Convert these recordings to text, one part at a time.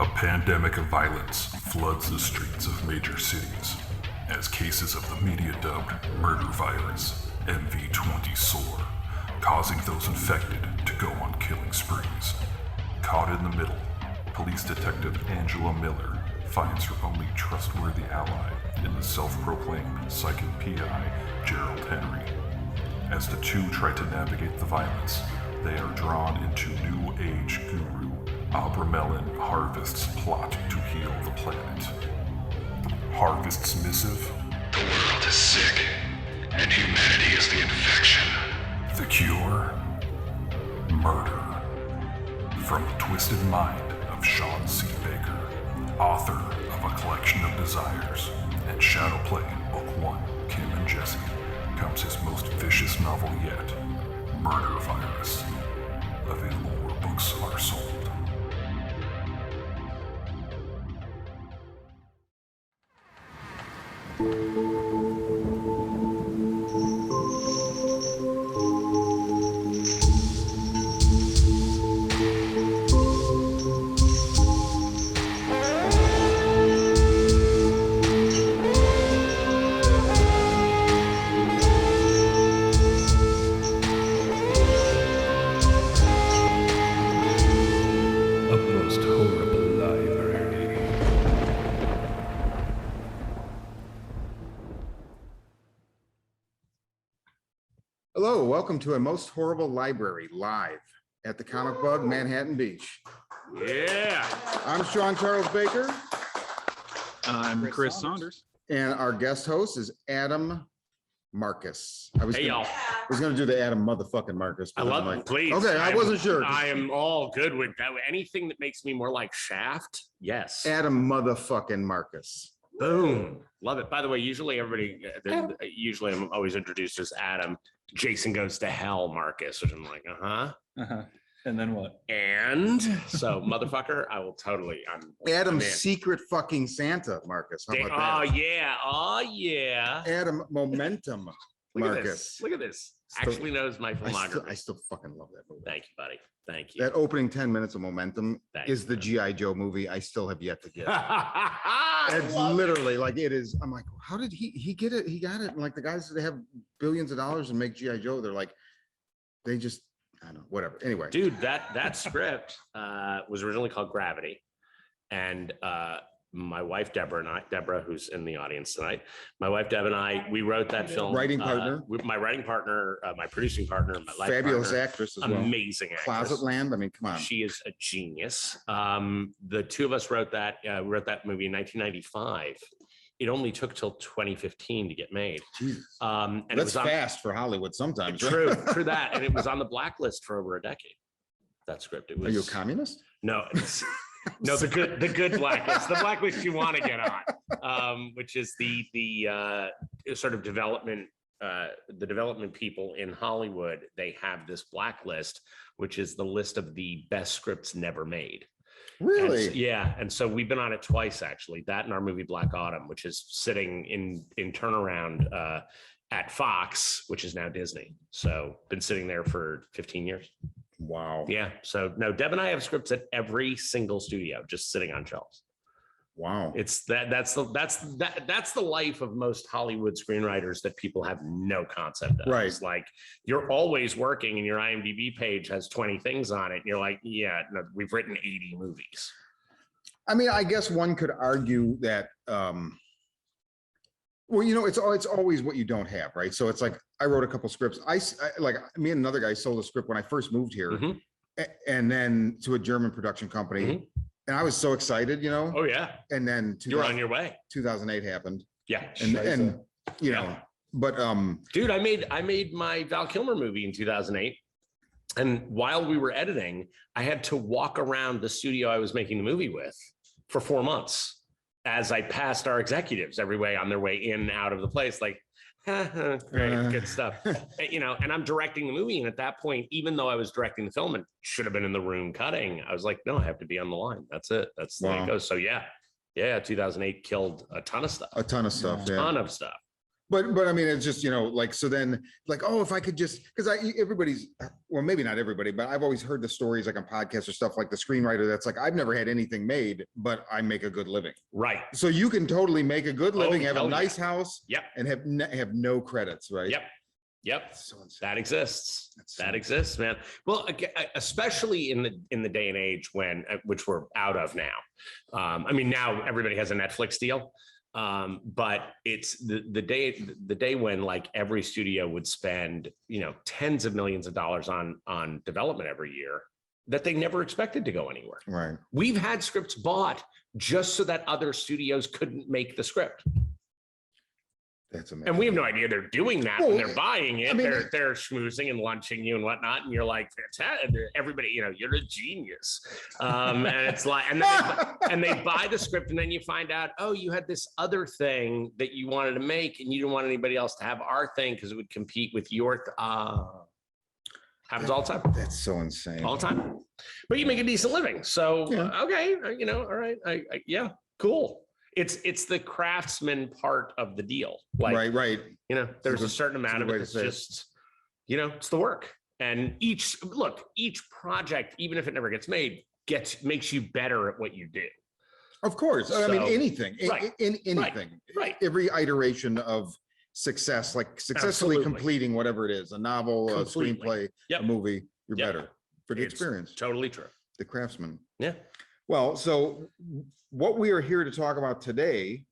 A pandemic of violence floods the streets of major cities as cases of the media-dubbed murder virus, MV20, soar, causing those infected to go on killing sprees. Caught in the middle, police detective Angela Miller finds her only trustworthy ally in the self-proclaimed psychic PI, Gerald Henry. As the two try to navigate the violence, they are drawn into New Age guru Abramelin Harvest's plot to heal the planet. Harvest's missive: the world is sick, and humanity is the infection. The cure: murder. From the twisted mind of Sean C. Baker, author of A Collection of Desires and Shadow Play Book 1, Kim and Jesse, comes his most vicious novel yet, Murder Virus. Available where books are sold. Hello, welcome to A Most Horrible Library live at the Comic Bug, Manhattan Beach. Yeah. I'm Sean Charles Baker. I'm Chris Saunders. And our guest host is Adam Marcus. I was Hey, y'all. going to do the Adam motherfucking Marcus. I love it. Please. Okay, I wasn't sure. I am all good with that. Anything that makes me more like Shaft. Yes. Adam motherfucking Marcus. Boom. Love it. By the way, usually usually I'm always introduced as Adam. Jason goes to hell, Marcus, which I'm like, And then what? And so, motherfucker, I will totally. Adam's secret fucking Santa, Marcus. How about that? Oh yeah. Adam Momentum, Marcus. Look at this. Actually knows my filmography. I still fucking love that movie. Thank you, buddy. Thank you. That opening 10 minutes of Momentum Thank is you, the man. G.I. Joe movie I still have yet to get. I It's love literally like it is. I'm like, how did he get it? He got it. And like the guys that have billions of dollars and make G.I. Joe, they're like, they just, I don't know, whatever. Anyway. Dude, that script was originally called Gravity. And my wife, Deborah, who's in the audience tonight, my wife, Deb, and I, we wrote that film. Writing partner. My writing partner, my producing partner, my life Fabulous partner, actress as well. amazing actress. Closet Land. I mean, come on. She is a genius. The two of us wrote that movie in 1995. It only took till 2015 to get made. Jesus. And That's it was fast for Hollywood sometimes. True that. And it was on the blacklist for over a decade. That script. It was. Are you a communist? No, no, the good blacklist, the blacklist you want to get on, which is the sort of development, the development people in Hollywood. They have this blacklist, which is the list of the best scripts never made. Really? And so we've been on it twice, actually. That and our movie Black Autumn, which is sitting in turnaround at Fox, which is now Disney. So been sitting there for 15 years. Wow. Yeah. So no, Deb and I have scripts at every single studio, just sitting on shelves. Wow. It's that's the life of most Hollywood screenwriters that people have no concept of. Right. It's like you're always working and your IMDb page has 20 things on it. And you're like, yeah, no, we've written 80 movies. I mean, I guess one could argue that, well, you know, it's always what you don't have, right? So it's like, I wrote a couple scripts. I like me and another guy sold a script when I first moved here, and then to a German production company. And I was so excited, you know? Oh yeah. And then You're on your way. 2008 happened. Yeah. And you know, but dude, I made my Val Kilmer movie in 2008. And while we were editing, I had to walk around the studio I was making the movie with for 4 months as I passed our executives every way on their way in and out of the place. Like, great, good stuff. You know, and I'm directing the movie. And at that point, even though I was directing the film and should have been in the room cutting, I was like, no, I have to be on the line. That's it. That's the way it goes. So yeah, 2008 killed a ton of stuff. A ton of stuff. Ton of stuff. But I mean, it's just, like, so then like, oh, if I could just, because everybody's, well, maybe not everybody, but I've always heard the stories like on podcasts or stuff, like the screenwriter that's like, I've never had anything made, but I make a good living. Right. So you can totally make a good living, have a nice house, Yep. and have no credits, right? Yep. So that exists. That exists, man. Well, especially in the day and age which we're out of now. I mean, now everybody has a Netflix deal. But it's the day when like every studio would spend, tens of millions of dollars on development every year that they never expected to go anywhere. Right. We've had scripts bought just so that other studios couldn't make the script. That's amazing. And we have no idea they're doing that when they're buying it. I mean, they're schmoozing and lunching you and whatnot, and you're like, fantastic. Everybody, you're a genius. And it's like, and they buy the script, and then you find out, oh, you had this other thing that you wanted to make, and you didn't want anybody else to have our thing because it would compete with your. Happens all the time. That's so insane. All the time. But you make a decent living, so okay, all right, yeah, cool. It's the craftsman part of the deal. Like, right. There's a certain amount of it that's just, it's the work. And each project, even if it never gets made, makes you better at what you do. Of course. I mean, anything, anything. Right. Every iteration of success, like successfully completing whatever it is, a novel, a screenplay, a movie, you're better for the experience. Totally true. The craftsman. Yeah. Well, so what we are here to talk about today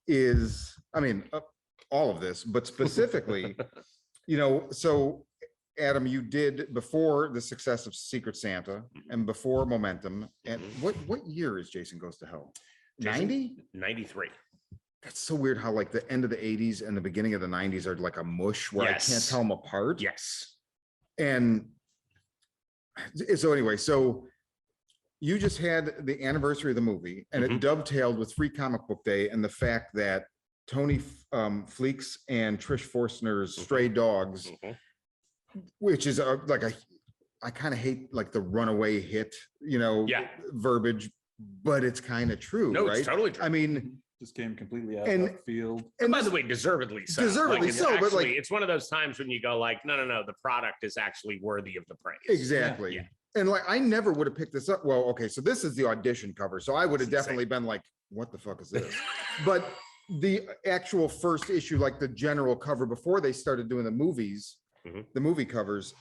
is, I mean, all of this, but specifically, so Adam, you did before the success of Secret Santa and before Momentum. And what year is Jason Goes to Hell? 90? 93. That's so weird how like the end of the 80s and the beginning of the 90s are like a mush where I can't tell them apart. Yes. And so anyway, so you just had the anniversary of the movie, and it dovetailed with Free Comic Book Day and the fact that Tony Fleecs and Trish Forstner's Stray Dogs, which is I kind of hate like the runaway hit, verbiage, but it's kind of true. No, right? It's totally true. I mean, just came completely out of left field. And by the way, deservedly so. Deservedly so, but like it's one of those times when you go like, no, the product is actually worthy of the praise. Exactly. Yeah. And like, I never would have picked this up. Well, okay, so this is the audition cover. So I would have definitely been like, what the fuck is this? But the actual first issue, like the general cover before they started doing the movies, the movie covers,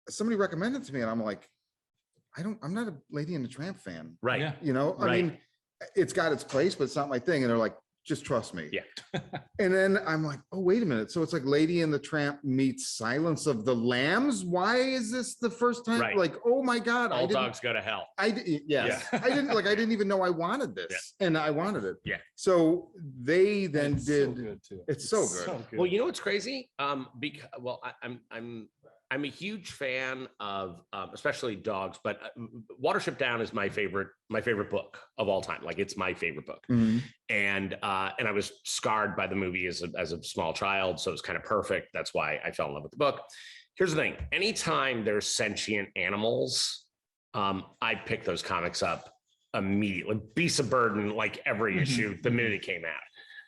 somebody recommended it to me and I'm like, I'm not a Lady and the Tramp fan. Right. Yeah. I mean, it's got its place, but it's not my thing. And they're like, just trust me. Yeah. And then I'm like, oh, wait a minute. So it's like Lady and the Tramp meets Silence of the Lambs. Why is this the first time? Right. Like, oh my God. All dogs go to hell. Yes. Yeah. I didn't even know I wanted this, and I wanted it. Yeah. So they then It's did. so good too. It's so good. Well, you know what's crazy? Because I'm a huge fan of especially dogs, but Watership Down is my favorite book of all time. Like it's my favorite book. And I was scarred by the movie as a small child, so it's kind of perfect. That's why I fell in love with the book. Here's the thing: anytime there's sentient animals, I pick those comics up immediately. Beasts of Burden, like every issue, the minute it came out.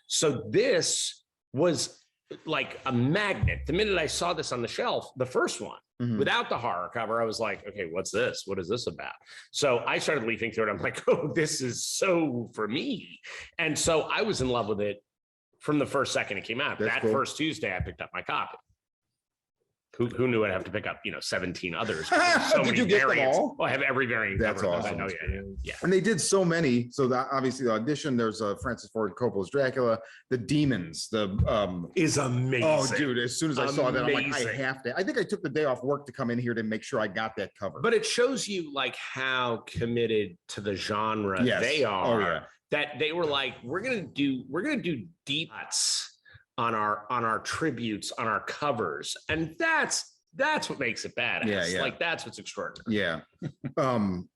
So this was like a magnet. The minute I saw this on the shelf, the first one, without the horror cover, I was like, okay, what's this? What is this about? So I started leafing through it. I'm like, oh, this is so for me. And so I was in love with it from the first second it came out. That's that cool. First Tuesday, I picked up my copy. Who knew I'd have to pick up, 17 others? So Did you get them all? Well, I have every variant. That's cover. awesome. Oh, yeah. And they did so many. So that obviously the audition, there's Francis Ford Coppola's Dracula, the Demons, Is amazing. Oh, dude! As soon as I saw that, I'm like, I Amazing. have to. I think I took the day off work to come in here to make sure I got that cover. But it shows you like how committed to the genre they are. Oh, yeah. That they were like, we're gonna do deep cuts on our tributes, on our covers, and that's what makes it badass. Yeah. Like that's what's extraordinary. Yeah. I'm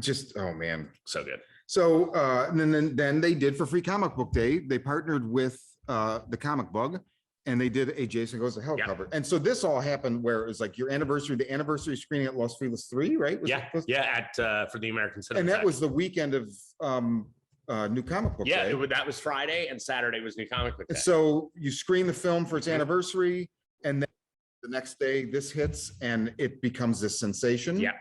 just, oh man, So good. So and then they did for Free Comic Book Day. They partnered with the Comic Bug, and they did a Jason Goes to Hell cover. And so this all happened where it was like the anniversary screening at Los Feliz 3, right? Was Yeah. For the American Cinema. And that was the weekend of New Comic Book Yeah, Day. that was Friday, and Saturday was New Comic Book Day. So you screen the film for its anniversary, and then the next day this hits, and it becomes this sensation. Yeah.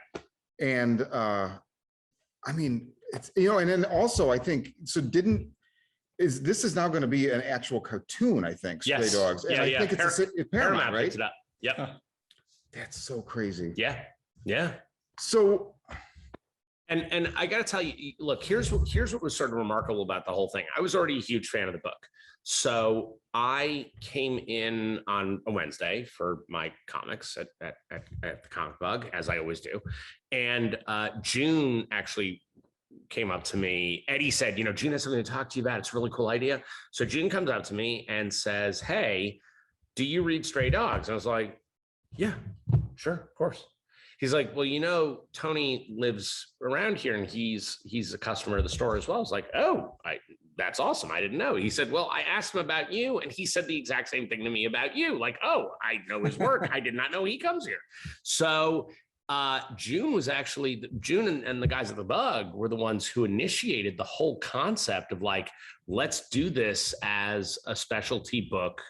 And I mean, it's, you know, and then also I think, so this is now going to be an actual cartoon, I think, Stray Yes. Dogs. And Yeah, I think it's Paramount, right? picked it up. Yep. That's so crazy. Yeah. Yeah. So, and I got to tell you, look, here's what was sort of remarkable about the whole thing. I was already a huge fan of the book. So I came in on a Wednesday for my comics at the Comic Bug, as I always do. And June actually came up to me. Eddie said, you know, June has something to talk to you about. It's a really cool idea. So June comes up to me and says, hey, do you read Stray Dogs? And I was like, yeah, sure, of course. He's like, well, you know, Tony lives around here and he's a customer of the store as well. I was like, oh, that's awesome. I didn't know. He said, well, I asked him about you and he said the exact same thing to me about you. Like, oh, I know his work. I did not know he comes here. So June was actually, June and the guys at the Bug were the ones who initiated the whole concept of like, let's do this as a specialty book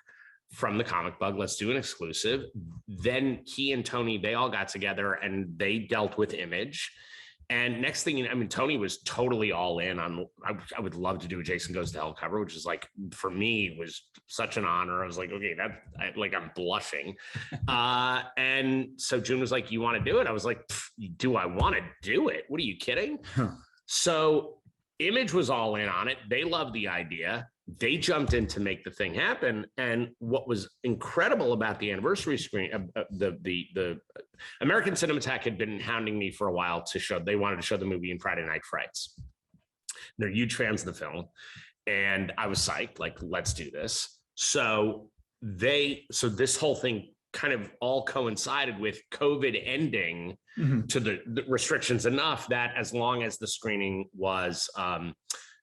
from the Comic Bug. Let's do an exclusive. Then he and Tony, they all got together and they dealt with Image. And next thing, I mean, Tony was totally all in on, I would love to do a Jason Goes to Hell cover, which is like, for me, was such an honor. I was like, okay, I'm blushing. And so June was like, you want to do it? I was like, do I want to do it? What are you kidding? So Image was all in on it. They loved the idea. They jumped in to make the thing happen. And what was incredible about the anniversary screen, the American Cinematheque had been hounding me for a while to show, they wanted to show the movie in Friday Night Frights. They're huge fans of the film. And I was psyched, like, let's do this. So this whole thing kind of all coincided with COVID ending to the restrictions enough that as long as the screening was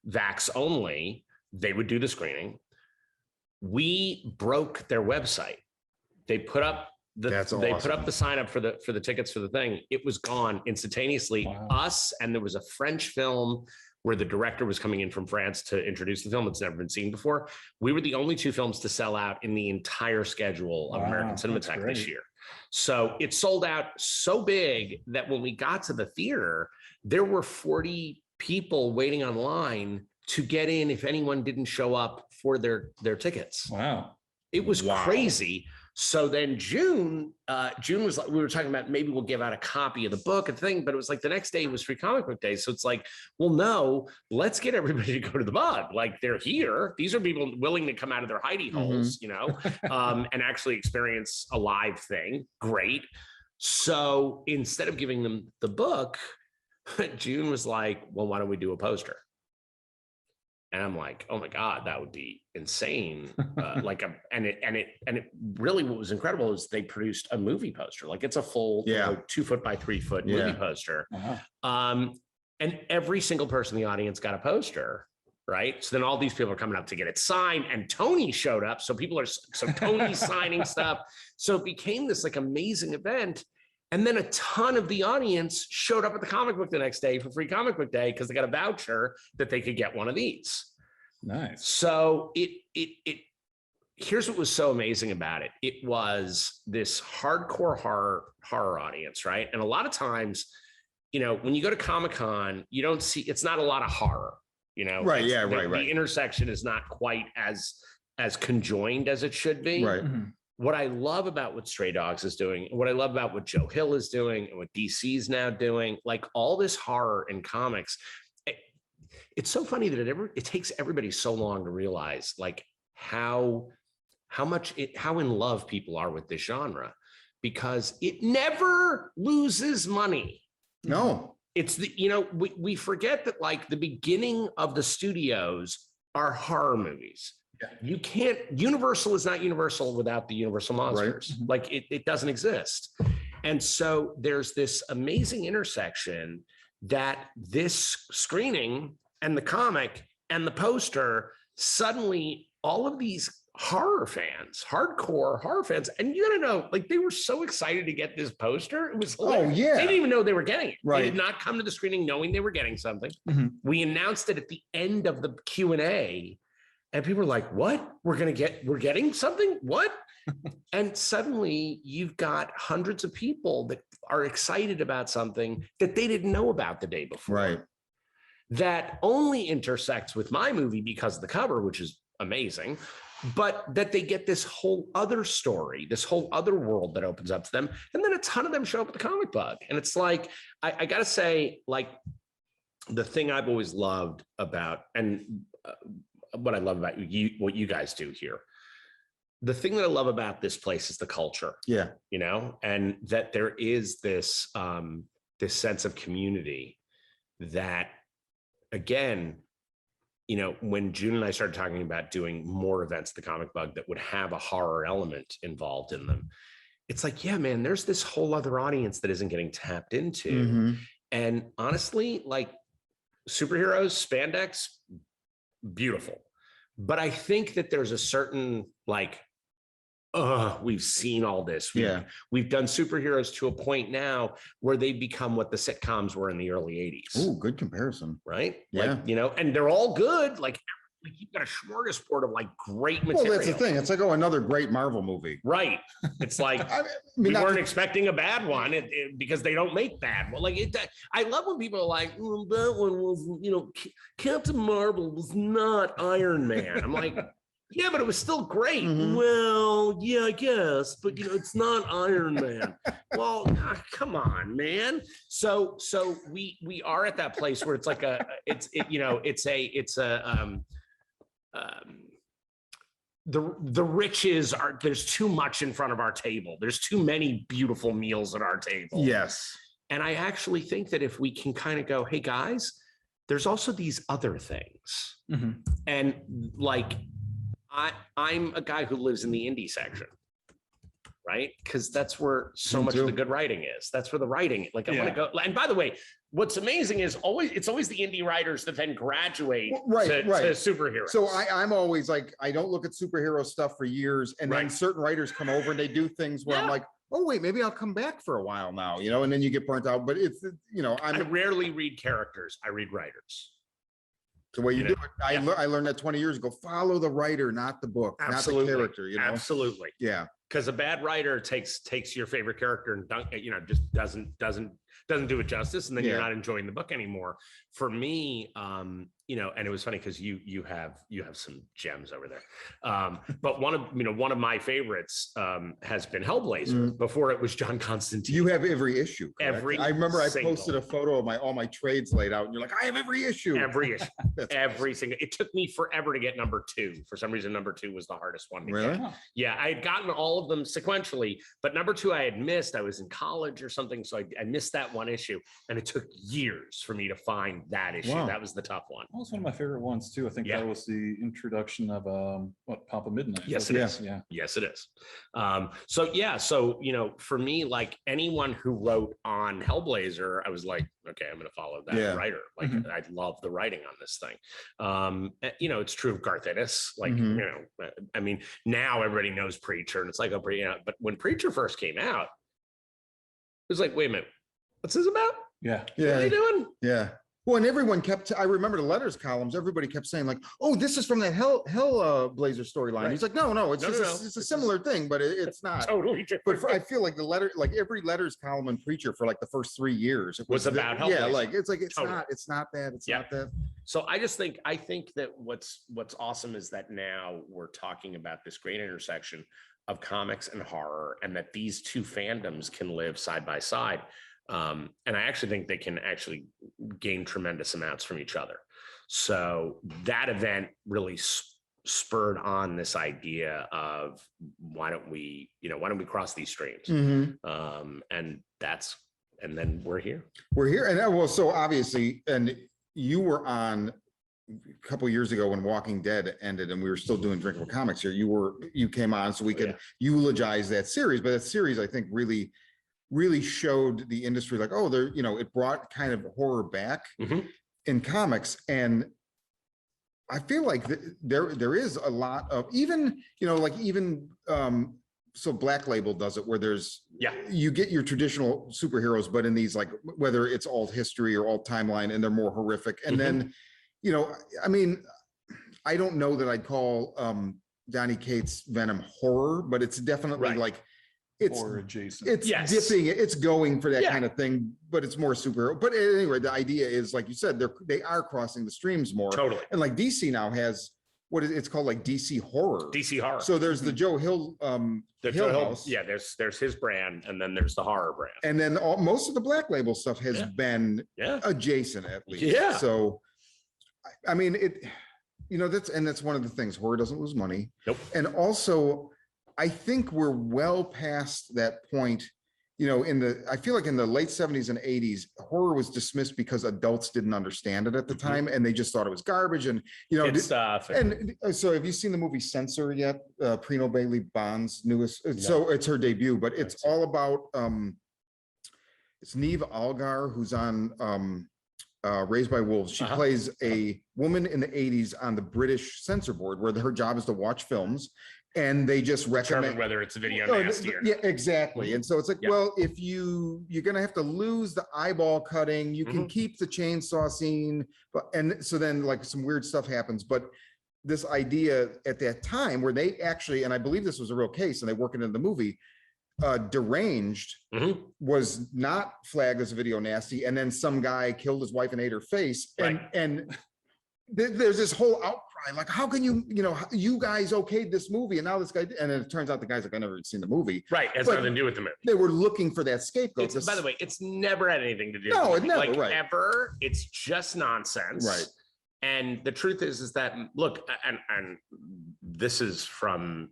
vax only, they would do the screening. We broke their website. They put up put up the sign up for the tickets for the thing. It was gone instantaneously. Wow. Us, and there was a French film where the director was coming in from France to introduce the film. It's never been seen before. We were the only two films to sell out in the entire schedule of American Cinematheque this year. So it sold out so big that when we got to the theater, there were 40 people waiting online to get in if anyone didn't show up for their tickets. Wow. It was crazy. So then June was like, we were talking about maybe we'll give out a copy of the book and thing, but it was like the next day was Free Comic Book Day. So it's like, well, no, let's get everybody to go to the Bug. Like, they're here. These are people willing to come out of their hidey holes, you know, and actually experience a live thing. Great. So instead of giving them the book, June was like, well, why don't we do a poster? And I'm like, oh my God, that would be insane. And it really, what was incredible is they produced a movie poster. Like, it's a full 2 foot by 3 foot movie poster. And every single person in the audience got a poster, right? So then all these people are coming up to get it signed, and Tony showed up. So Tony's signing stuff. So it became this like amazing event. And then a ton of the audience showed up at the comic book the next day for Free Comic Book Day because they got a voucher that they could get one of these. Nice. So here's what was so amazing about it. It was this hardcore horror audience, right? And a lot of times, you know, when you go to Comic-Con, you don't see, it's not a lot of horror, you know? Right. Yeah. Right. Right. The intersection is not quite as conjoined as it should be. Right. What I love about what Stray Dogs is doing, what I love about what Joe Hill is doing, and what DC's now doing, like all this horror in comics, it's so funny that it takes everybody so long to realize like how in love people are with this genre, because it never loses money. No, it's we forget that like the beginning of the studios are horror movies. You can't, Universal is not Universal without the Universal monsters. Right. Like it doesn't exist. And so there's this amazing intersection that this screening and the comic and the poster, suddenly all of these horror fans, hardcore horror fans. And you gotta know, like, they were so excited to get this poster. It was hilarious. Oh, yeah. They didn't even know they were getting it. Right. They did not come to the screening knowing they were getting something. Mhm. We announced it at the end of the Q&A, and people were like, what? We're getting something? What? And suddenly you've got hundreds of people that are excited about something that they didn't know about the day before. Right. That only intersects with my movie because of the cover, which is amazing, but that they get this whole other story, this whole other world that opens up to them. And then a ton of them show up at the Comic Bug. And it's like, I gotta say, like, the thing I've always loved about, and what I love about what you guys do here, the thing that I love about this place is the culture. Yeah. You know, and that there is this, this sense of community that, again, you know, when June and I started talking about doing more events at the Comic Bug that would have a horror element involved in them, it's like, yeah, man, there's this whole other audience that isn't getting tapped into. Mhm. And honestly, like, superheroes, spandex, beautiful. But I think that there's a certain, like, we've seen all this. We've done superheroes to a point now where they've become what the sitcoms were in the early 80s. Oh, good comparison. Right? Yeah. Like, you know, and they're all good. Like you've got a smorgasbord of like great material. Well, that's the thing. It's like, oh, another great Marvel movie. Right. It's like, I we mean, weren't expecting a bad one because they don't make bad. Well, like, I love when people are like, that one was, you know, Captain Marvel was not Iron Man. I'm like, yeah, but it was still great. Mhm. Well, yeah, I guess, but you know, it's not Iron Man. Well, come on, man. So we are at that place where it's like the riches are, there's too much in front of our table. There's too many beautiful meals at our table. Yes. And I actually think that if we can kind of go, hey guys, there's also these other things. Mhm. And like, I'm a guy who lives in the indie section, right? Because that's where so Me much too. of the good writing is. That's where the writing, like, I want to go. And by the way, what's amazing is it's always the indie writers that then graduate to superheroes. So I'm always like, I don't look at superhero stuff for years, and then certain writers come over and they do things where I'm like, oh wait, maybe I'll come back for a while now, you know, and then you get burnt out. But it's, you know, I rarely read characters. I read writers. The way you do it. I learned that 20 years ago. Follow the writer, not the book, Absolutely. not the character. You know, Absolutely. Yeah. Because a bad writer takes your favorite character and just doesn't do it justice, and then you're not enjoying the book anymore. For me, you know, and it was funny because you have some gems over there. But one of my favorites has been Hellblazer. Before it was John Constantine. You have every issue. Correct? I remember I single. posted a photo of all my trades laid out, and you're like, I have every issue. Every issue. Every single. It took me forever to get number 2. For some reason, number 2 was the hardest one to Really? get. Yeah, I had gotten all of them sequentially, but number 2 I had missed. I was in college or something, so I missed that one issue, and it took years for me to find that issue. Wow. That was the tough one. That was one of my favorite ones too. I think that was the introduction of Papa Midnight. Yes, it is. Yeah. Yes, it is. So you know, for me, like, anyone who wrote on Hellblazer, I was like, okay, I'm going to follow that writer. Like, I love the writing on this thing. You know, it's true of Garth Ennis. Like, you know, I mean, now everybody knows Preacher, and it's like, oh, you know, but when Preacher first came out, it was like, wait a minute, what's this about? Yeah. What are they doing? Yeah. Well, and everyone kept, I remember the letters columns, everybody kept saying like, oh, this is from that Blazer storyline. Right. He's like, no, it's No, just no, it's a similar thing, but it's not. Totally different. But I feel like every letters column in Preacher for like the first 3 years, it was about Hellblazer. Yeah, like it's Totally. not that, it's not that. So I think that what's awesome is that now we're talking about this great intersection of comics and horror, and that these two fandoms can live side by side. And I actually think they can actually gain tremendous amounts from each other. So that event really spurred on this idea of why don't we cross these streams? And then we're here. And well, so obviously, and you were on a couple of years ago when Walking Dead ended and we were still doing Drinkable Comics here. You came on so we could eulogize that series, but that series I think really showed the industry like, oh, there, you know, it brought kind of horror back in comics. And I feel like there is a lot of even, so Black Label does it where you get your traditional superheroes, but in these, like, whether it's alt history or alt timeline, and they're more horrific. And then, I mean, I don't know that I'd call Donny Cates' Venom horror, but it's definitely like, it's or adjacent. It's dipping, it's going for that kind of thing, but it's more superhero. But anyway, the idea is, like you said, they are crossing the streams more. Totally. And like DC now has it's called, like, DC horror. DC horror. So there's the Joe Hill Hill House. Yeah, there's his brand, and then there's the horror brand. And then most of the Black Label stuff has been adjacent, at least. Yeah. So I mean, that's one of the things. Horror doesn't lose money. Nope. And also, I think we're well past that point. I feel like in the late 70s and 80s, horror was dismissed because adults didn't understand it at the time, and they just thought it was garbage. And stuff. And so, have you seen the movie Censor yet? Prino Bailey Bond's newest. No. So it's her debut, but it's all about. It's Neve Algar, who's on Raised by Wolves. She plays a woman in the 80s on the British censor board, where her job is to watch films. And they just recommend whether it's video nasty or yeah, exactly. And so it's like, well, if you're gonna have to lose the eyeball cutting, you can keep the chainsaw scene, and so then, like, some weird stuff happens. But this idea at that time, where they actually, and I believe this was a real case, and they work it into the movie, Deranged was not flagged as a video nasty, and then some guy killed his wife and ate her face, and there's this whole outcry, like, how can you guys okayed this movie, and now this guy, and then it turns out the guy's like, I never seen the movie. Right, it has nothing to do with the movie. They were looking for that scapegoat. By the way, it's never had anything to do. No, with it never, ever. It's just nonsense. Right. And the truth is that, look, and this is from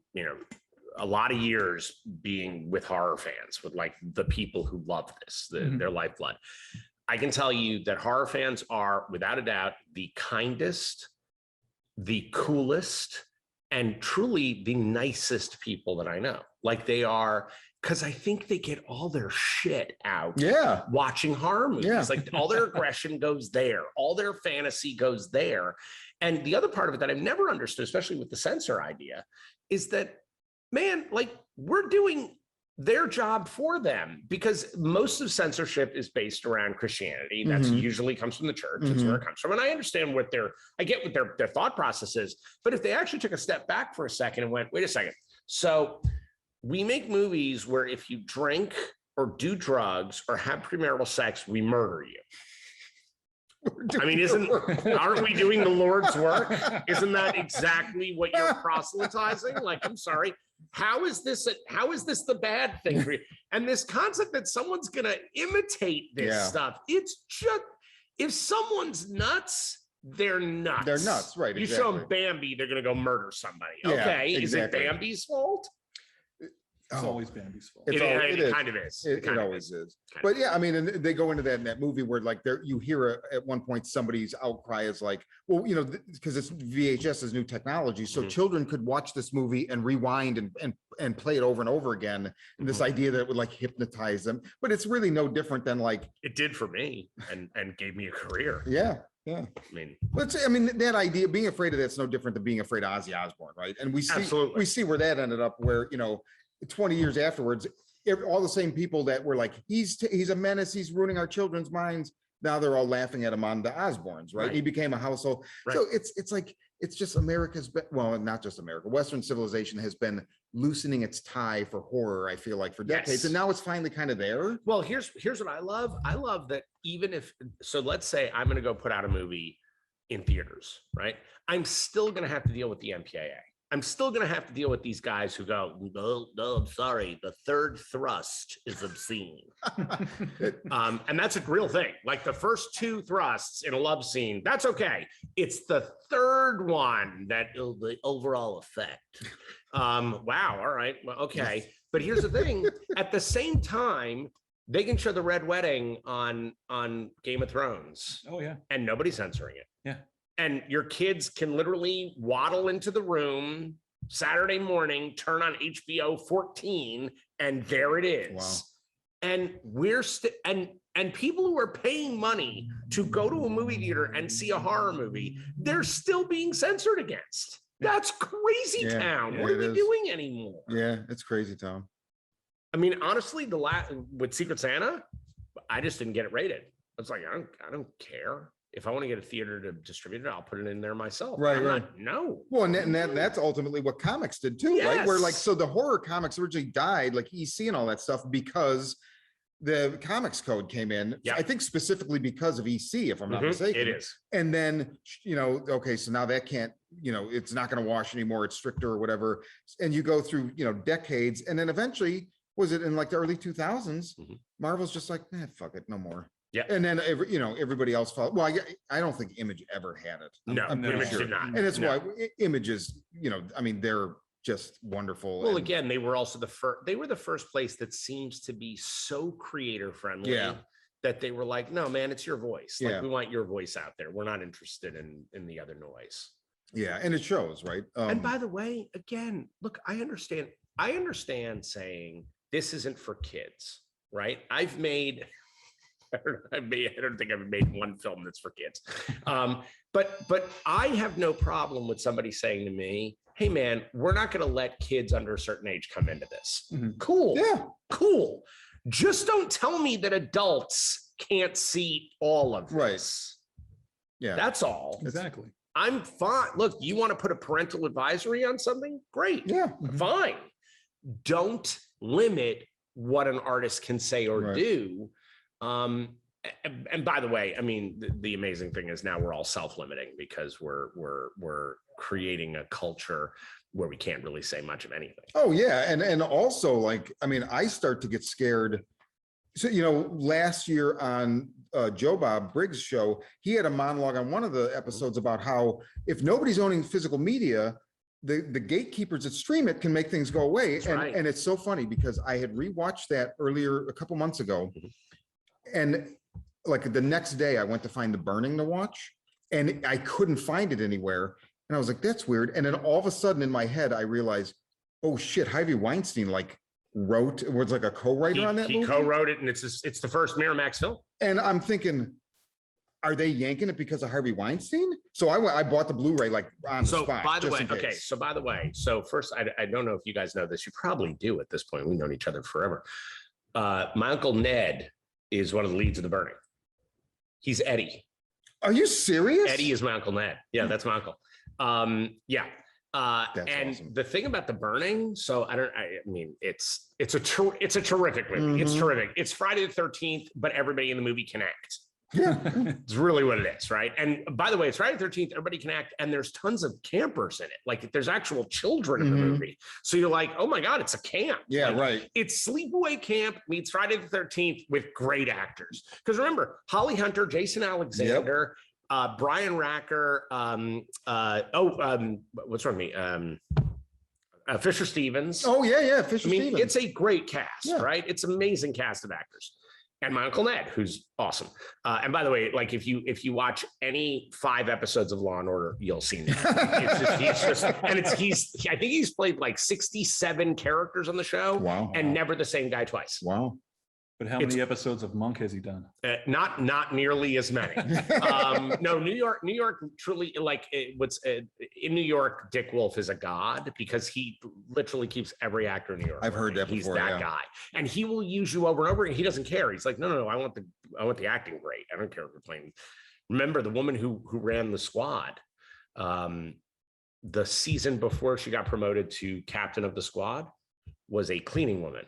a lot of years being with horror fans, with, like, the people who love this, their lifeblood. I can tell you that horror fans are, without a doubt, the kindest, the coolest, and truly the nicest people that I know. Like, they are, because I think they get all their shit out watching horror movies. Yeah. Like, all their aggression goes there. All their fantasy goes there. And the other part of it that I've never understood, especially with the censor idea, is that, man, like, we're doing their job for them, because most of censorship is based around Christianity. That's usually comes from the church. That's where it comes from. And I understand I get what their thought process is, but if they actually took a step back for a second and went, wait a second. So we make movies where if you drink or do drugs or have premarital sex, we murder you. I mean, aren't we doing the Lord's work? Isn't that exactly what you're proselytizing? Like, I'm sorry. How is this the bad thing for you? And this concept that someone's going to imitate this stuff, it's just, if someone's nuts, they're nuts. They're nuts, right? You show them Bambi, they're going to go murder somebody. Okay, exactly. Is it Bambi's fault? It's always Bambi's fault. It kind of is. It always is. But yeah, I mean, and they go into that in that movie where, like, you hear at one point somebody's outcry is like, well, because it's VHS's new technology, so children could watch this movie and rewind and play it over and over again. And this idea that it would, like, hypnotize them, but it's really no different than, like, it did for me and gave me a career. Yeah. I mean, that idea, being afraid of that's no different than being afraid of Ozzy Osbourne, right? And we see where that ended up, where 20 years afterwards, all the same people that were like, he's a menace, he's ruining our children's minds, now they're all laughing at him on the Osbournes, right? He became a household. So it's like, it's just well, not just America, Western civilization has been loosening its tie for horror, I feel like, for decades. And now it's finally kind of there. Well, here's what I love. I love that so let's say I'm going to go put out a movie in theaters, right? I'm still going to have to deal with the MPAA. I'm still going to have to deal with these guys who go, no, I'm sorry, the third thrust is obscene. And that's a real thing. Like, the first two thrusts in a love scene, that's okay. It's the third one that the overall effect. Wow. All right. Well, okay. But here's the thing. At the same time, they can show the Red Wedding on Game of Thrones. Oh, yeah. And nobody's censoring it. Yeah. And your kids can literally waddle into the room Saturday morning, turn on HBO 14, and there it is. Wow. and and people who are paying money to go to a movie theater and see a horror movie, they're still being censored against. That's crazy town. What are we doing anymore? Yeah, it's crazy town. I mean, honestly, with Secret Santa, I just didn't get it rated. It's like, I don't care. If I want to get a theater to distribute it, I'll put it in there myself. Right. No. Well, and that's ultimately what comics did too, right? Where like, so the horror comics originally died, like EC and all that stuff, because the comics code came in. I think specifically because of EC, if I'm not mistaken. It is. And then, okay, so now that can't, it's not going to wash anymore. It's stricter or whatever. And you go through, decades. And then eventually, was it in like the early 2000s, Marvel's just like, fuck it, no more. Yeah. And then everybody else followed. Well, I don't think Image ever had it. I'm Image sure. did not. And that's why Images, I mean, they're just wonderful. Well, again, they were also they were the first place that seems to be so creator friendly that they were like, no, man, it's your voice. Like, we want your voice out there. We're not interested in the other noise. Yeah. And it shows, right? And by the way, again, look, I understand saying this isn't for kids, right? I don't think I've made one film that's for kids. But I have no problem with somebody saying to me, hey man, we're not going to let kids under a certain age come into this. Cool. Yeah. Cool. Just don't tell me that adults can't see all of this. Yeah. That's all. Exactly. I'm fine. Look, you want to put a parental advisory on something? Great. Yeah. Fine. Don't limit what an artist can say or do. And by the way, I mean, the amazing thing is now we're all self-limiting because we're creating a culture where we can't really say much of anything. Oh yeah. And also, like, I mean, I start to get scared. So, last year on Joe Bob Briggs' show, he had a monologue on one of the episodes about how if nobody's owning physical media, the gatekeepers that stream it can make things go away. And it's so funny because I had rewatched that earlier a couple months ago. And like the next day I went to find The Burning to watch and I couldn't find it anywhere. And I was like, that's weird. And then all of a sudden in my head, I realized, oh shit, Harvey Weinstein was like a co-writer on that movie. He co-wrote it and it's the first Miramax film. And I'm thinking, are they yanking it because of Harvey Weinstein? So I bought the Blu-ray like on the spot. By the way, so first, I don't know if you guys know this. You probably do at this point. We've known each other forever. My Uncle Ned is one of the leads of The Burning. He's Eddie. Are you serious? Eddie is my Uncle Ned. Yeah, that's my uncle. Yeah. And awesome. The thing about The Burning, so I mean, it's a terrific movie. It's terrific. It's Friday the 13th, but everybody in the movie can act. Yeah. It's really what it is, right? And by the way, it's Friday the 13th, everybody can act, and there's tons of campers in it. Like there's actual children in the movie. So you're like, oh my God, it's a camp. Yeah, like, right. It's sleepaway camp meets Friday the 13th with great actors. Because remember, Holly Hunter, Jason Alexander, Brian Racker, what's wrong with me? Fisher Stevens. Oh yeah, Fisher Stevens. It's a great cast, right? It's an amazing cast of actors. And my Uncle Ned, who's awesome. And by the way, like if you watch any 5 episodes of Law and Order, you'll see him. I think he's played like 67 characters on the show. Wow. And never the same guy twice. Wow. But how many episodes of Monk has he done? Not nearly as many. No, New York truly, like in New York, Dick Wolf is a god because he literally keeps every actor in New York. I've heard that before. He's that guy, and he will use you over and over. And he doesn't care. He's like, no, I want the acting great. I don't care if you're playing. Remember the woman who ran the Squad, the season before she got promoted to captain of the Squad, was a cleaning woman.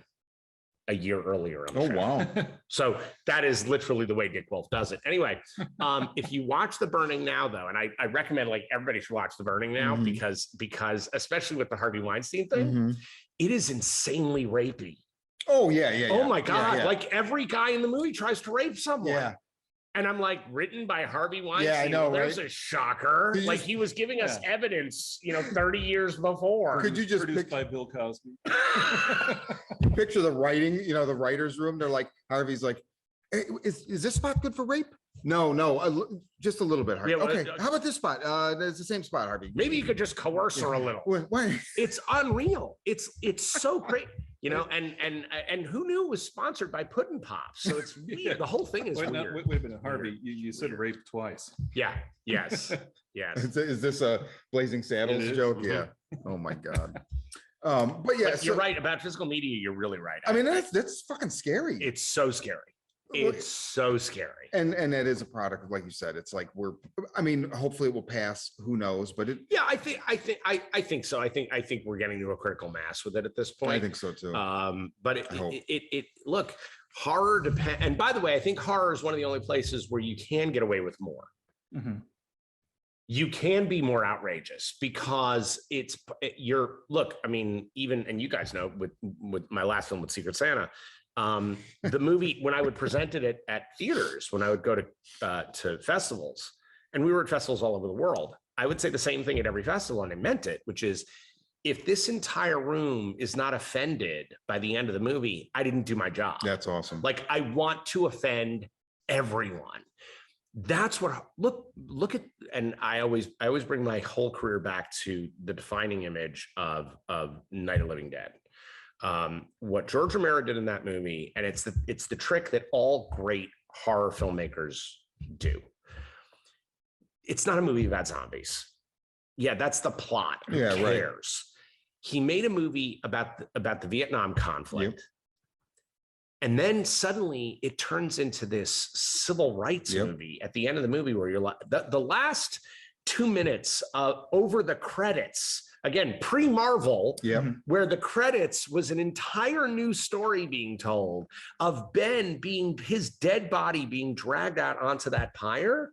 A year earlier. Oh, wow. So that is literally the way Dick Wolf does it. Anyway, if you watch The Burning now, though, and I recommend like everybody should watch The Burning now because especially with the Harvey Weinstein thing, it is insanely rapey. Oh, yeah. Oh, my God. Yeah. Like every guy in the movie tries to rape someone. Yeah. And I'm like, written by Harvey Weinstein. Yeah, I know, There's a shocker. Like he was giving us evidence, 30 years before. Could you just produced by Bill Cosby? Picture the writing, the writer's room. They're like, Harvey's like, hey, is this spot good for rape? No, just a little bit, Harvey. Okay, how about this spot? It's the same spot, Harvey. Maybe you could just coerce her a little. Why? It's unreal. It's so great. You know, and who knew it was sponsored by Puddin' Pops? So it's weird. The whole thing is Wait, weird. wait a minute, Harvey, you said rape twice. Yeah. Yes. Yes. Is this a Blazing Saddles It is. joke? Mhm. Yeah. Oh my God. But yeah, But you're right about physical media. You're really right. I mean, that's fucking scary. It's so scary. It's so scary. And that is a product of, like you said, it's like I mean, hopefully it will pass. Who knows? But Yeah, I think so. I think we're getting to a critical mass with it at this point. I think so too. But it look, horror depend. And by the way, I think horror is one of the only places where you can get away with more. Mm-hmm. You can be more outrageous because look, I mean, even, and you guys know with my last film with Secret Santa, the movie, when I would present it at theaters, when I would go to festivals, and we were at festivals all over the world, I would say the same thing at every festival, and I meant it, which is, if this entire room is not offended by the end of the movie, I didn't do my job. That's awesome. Like, I want to offend everyone. That's what look at, and I always bring my whole career back to the defining image of Night of the Living Dead. What George Romero did in that movie, and it's the trick that all great horror filmmakers do. It's not a movie about zombies. Yeah, that's the plot. Who cares? Right. He made a movie about the Vietnam conflict. Yep. And then suddenly it turns into this civil rights movie at the end of the movie, where you're like, the last 2 minutes over the credits, again, pre-Marvel, where the credits was an entire new story being told of Ben his dead body being dragged out onto that pyre.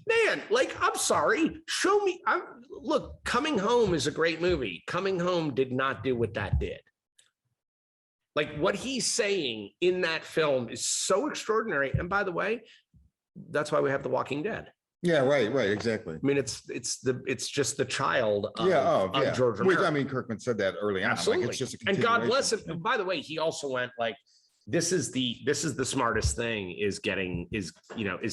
Man, like, I'm sorry, show me. Look, Coming Home is a great movie. Coming Home did not do what that did. Like, what he's saying in that film is so extraordinary. And by the way, that's why we have The Walking Dead. Yeah, right, exactly. I mean, it's just the child of, of George Romero. Which, I mean, Kirkman said that early on. Absolutely. Like, it's just a and God bless him. And by the way, he also went like, this is the smartest thing, is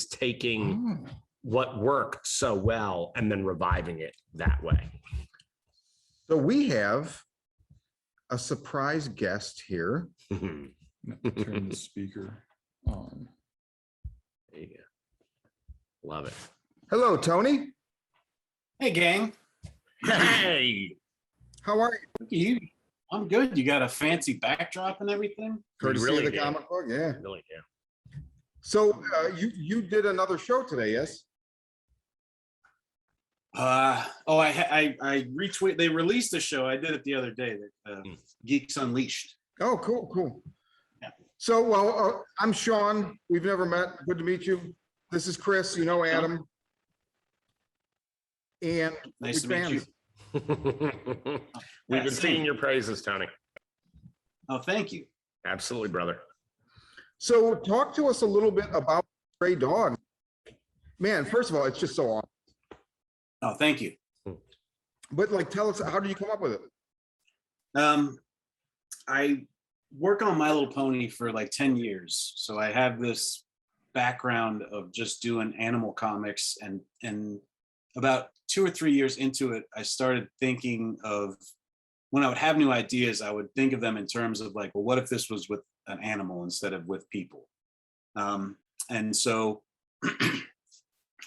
taking what worked so well and then reviving it that way. So we have a surprise guest here. Turn the speaker on. There you go. Love it. Hello, Tony. Hey, gang. Hey. How are you? I'm good. You got a fancy backdrop and everything? Courtesy really of the comic book, yeah. Really, yeah. So you did another show today, yes? I retweet. They released a show. I did it the other day. Geeks Unleashed. Oh, cool. Yeah. So, well, I'm Sean. We've never met. Good to meet you. This is Chris. You know Adam. And nice to meet you. We've been singing your praises, Tony. Oh, thank you. Absolutely, brother. So, talk to us a little bit about Stray Dogs. Man, first of all, it's just so awesome. Oh, thank you. But like, tell us, how did you come up with it? I work on My Little Pony for like 10 years. So I have this background of just doing animal comics, and about 2 or 3 years into it, I started thinking of, when I would have new ideas, I would think of them in terms of like, well, what if this was with an animal instead of with people? And so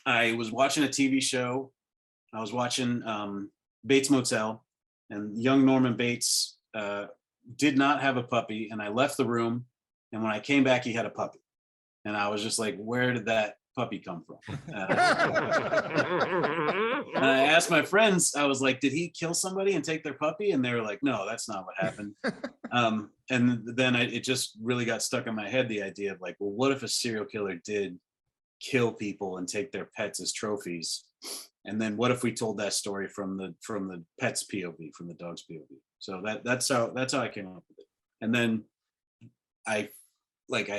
I was watching a TV show. I was watching Bates Motel, and young Norman Bates did not have a puppy, and I left the room, and when I came back, he had a puppy. And I was just like, where did that puppy come from? And I asked my friends, I was like, did he kill somebody and take their puppy? And they were like, no, that's not what happened. And then it just really got stuck in my head, the idea of like, well, what if a serial killer did kill people and take their pets as trophies? And then what if we told that story from the pet's POV, from the dog's POV? So that's how I came up with it. And then I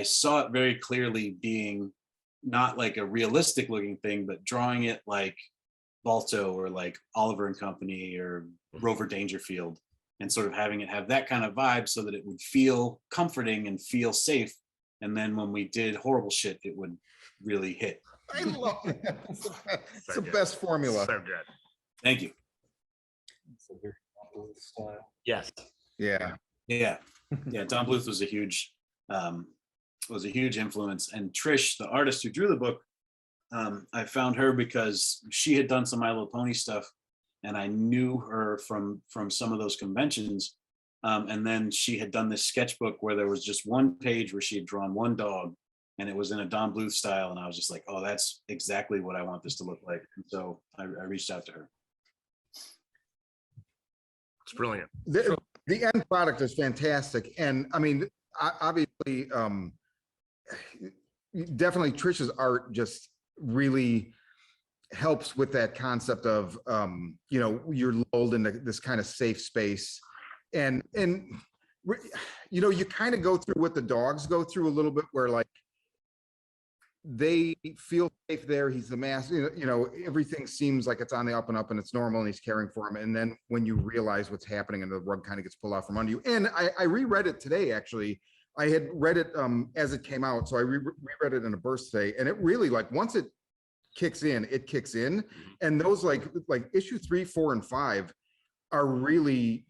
saw it very clearly being not like a realistic looking thing, but drawing it like Balto or like Oliver and Company or Rover Dangerfield, and sort of having it have that kind of vibe so that it would feel comforting and feel safe. And then when we did horrible shit, it would really hit. I love it. It's the best formula. So good. Thank you. It's a very novelist style. Yes. Yeah. Yeah. Yeah, Don Bluth was a huge influence. And Trish, the artist who drew the book, I found her because she had done some My Little Pony stuff, and I knew her from some of those conventions. And then she had done this sketchbook where there was just one page where she had drawn one dog, and it was in a Don Bluth style. And I was just like, oh, that's exactly what I want this to look like. And so I reached out to her. It's brilliant. The end product is fantastic. And I mean, obviously, definitely Trish's art just really helps with that concept of, you know, you're lulled into this kind of safe space. And you know, you kind of go through what the dogs go through a little bit, where like they feel safe there. He's the master, you know, everything seems like it's on the up and up and it's normal and he's caring for him. And then when you realize what's happening and the rug kind of gets pulled out from under you. And I reread it today, actually. I had read it as it came out. So I reread it in a burst today. And it really, like, once it kicks in, it kicks in. And those like issue 3, 4, and 5 are really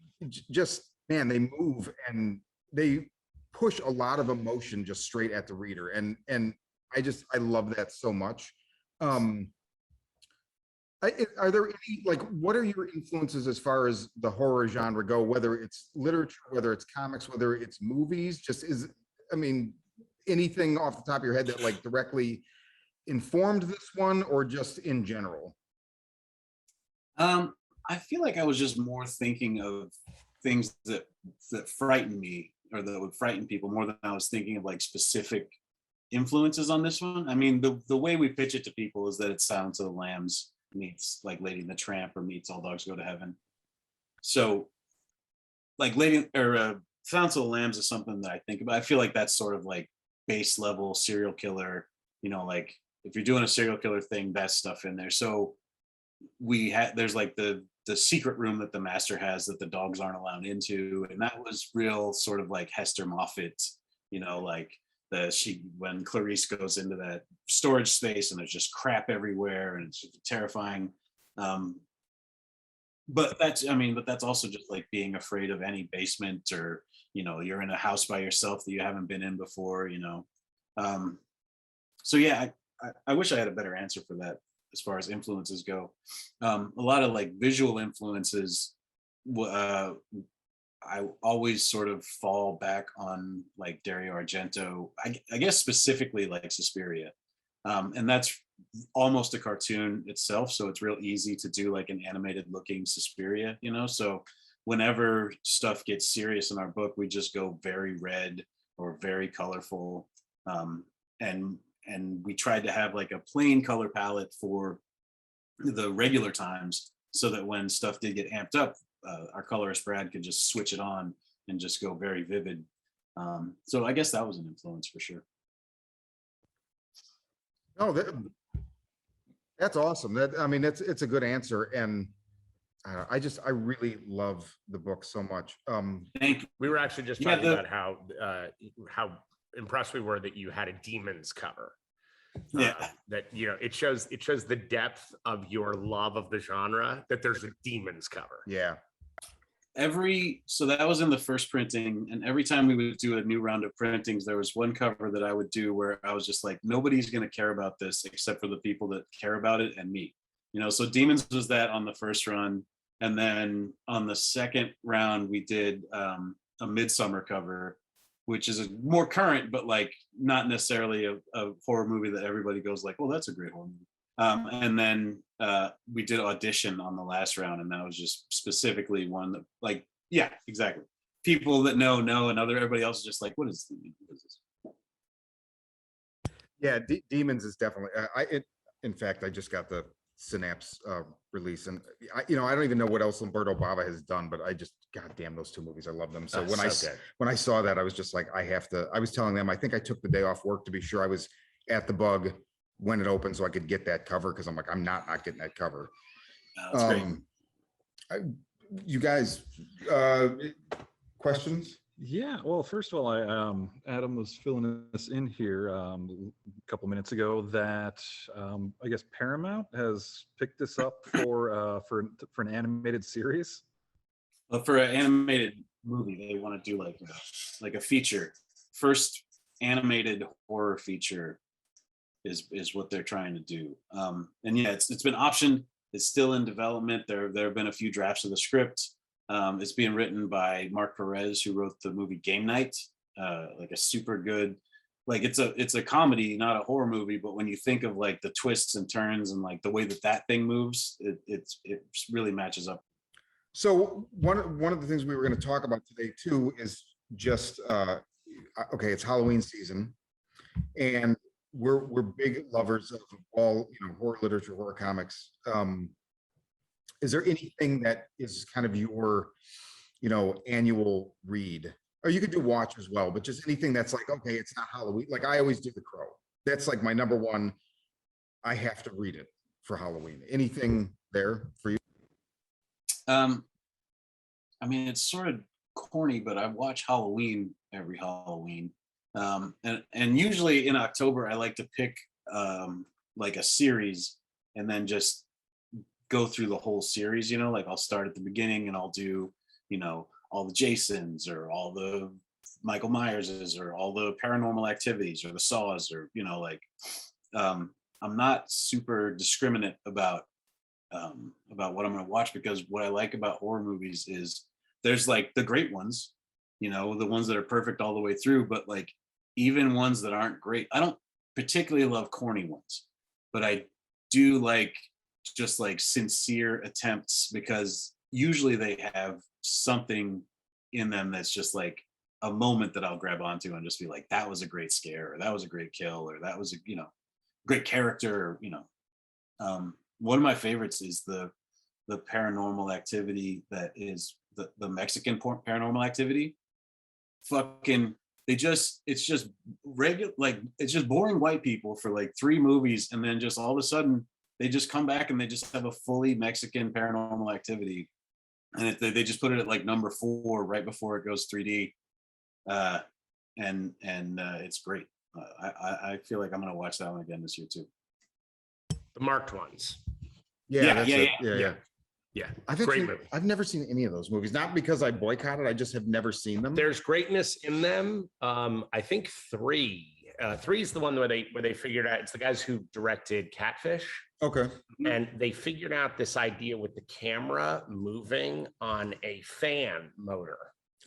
just, man, they move and they push a lot of emotion just straight at the reader. And I love that so much. Are there any, like, what are your influences as far as the horror genre go, whether it's literature, whether it's comics, whether it's movies, I mean, anything off the top of your head that like directly informed this one, or just in general? I feel like I was just more thinking of things that frighten me, or that would frighten people, more than I was thinking of like specific influences on this one. I mean, the way we pitch it to people is that it's Silence of the Lambs meets like Lady and the Tramp, or meets All Dogs Go to Heaven. So like Silence of the Lambs is something that I think about. I feel like that's sort of like base level serial killer, you know, like if you're doing a serial killer thing, that's stuff in there. So there's like the secret room that the master has that the dogs aren't allowed into, and that was real sort of like Hester Moffat, you know, like when Clarice goes into that storage space and there's just crap everywhere and it's just terrifying. But that's also just like being afraid of any basement, or, you know, you're in a house by yourself that you haven't been in before, you know. So yeah, I wish I had a better answer for that as far as influences go. A lot of like visual influences, I always sort of fall back on like Dario Argento, I guess specifically like Suspiria. And that's almost a cartoon itself, so it's real easy to do like an animated looking Suspiria, you know. So whenever stuff gets serious in our book, we just go very red or very colorful. And we tried to have like a plain color palette for the regular times, so that when stuff did get amped up, our colorist Brad could just switch it on and just go very vivid. So I guess that was an influence for sure. No, that's awesome. I mean, it's a good answer. And I really love the book so much. Thank you. We were actually just talking about how impressed we were that you had a demons cover. Yeah, that, you know, it shows the depth of your love of the genre, that there's a demons cover. Yeah. So that was in the first printing, and every time we would do a new round of printings, there was one cover that I would do where I was just like, nobody's going to care about this except for the people that care about it and me, you know. So Demons was that on the first run, and then on the second round we did a Midsummer cover, which is a more current, but like not necessarily a horror movie that everybody goes like, oh, that's a great horror movie. And then we did Audition on the last round, and that was just specifically one that, like, yeah, exactly. People that know, and everybody else is just like, what is this? Yeah, Demons is definitely. In fact, I just got the Synapse release, and I don't even know what else Umberto Bava has done, but I just, goddamn, those two movies, I love them. So when I saw that, I was just like, I was telling them, I think I took the day off work to be sure I was at the Bug when it opened, so I could get that cover, because I'm like, I'm not getting that cover. That's great. You guys, questions? Yeah, well, first of all, Adam was filling us in here a couple minutes ago that I guess Paramount has picked this up for an animated series. Well, for an animated movie. They want to do like a feature. First animated horror feature is what they're trying to do. And yeah, it's been optioned. It's still in development. There have been a few drafts of the script. It's being written by Mark Perez, who wrote the movie Game Night, like a super good, like it's a comedy, not a horror movie. But when you think of like the twists and turns and like the way that thing moves, it really matches up. So one of the things we were going to talk about today too is just okay, it's Halloween season, and we're big lovers of all, you know, horror literature, horror comics. Is there anything that is kind of your, you know, annual read? Or you could do watch as well, but just anything that's like, okay, it's not Halloween. Like I always do The Crow. That's like my number one. I have to read it for Halloween. Anything there for you? I mean, it's sort of corny, but I watch Halloween every Halloween. And usually in October, I like to pick like a series and then just go through the whole series, you know, like I'll start at the beginning and I'll do, you know, all the Jasons or all the Michael Myerses or all the Paranormal Activities or the Saws, or, you know, like I'm not super discriminate about what I'm going to watch, because what I like about horror movies is there's like the great ones, you know, the ones that are perfect all the way through, but like even ones that aren't great. I don't particularly love corny ones, but I do like just like sincere attempts, because usually they have something in them that's just like a moment that I'll grab onto and just be like, that was a great scare, or that was a great kill, or that was a, you know, great character, or, you know. One of my favorites is the Paranormal Activity, that is the Mexican Paranormal Activity. Fucking, it's just regular, like it's just boring white people for like 3 movies, and then just all of a sudden they just come back and they just have a fully Mexican Paranormal Activity, and they just put it at like number 4 right before it goes 3D, and it's great. I feel like I'm gonna watch that one again this year too. The marked ones. Yeah. I've never seen any of those movies, not because I boycotted. I just have never seen them. There's greatness in them. I think 3. 3 is the one where they figured out, it's the guys who directed Catfish. Okay. And they figured out this idea with the camera moving on a fan motor.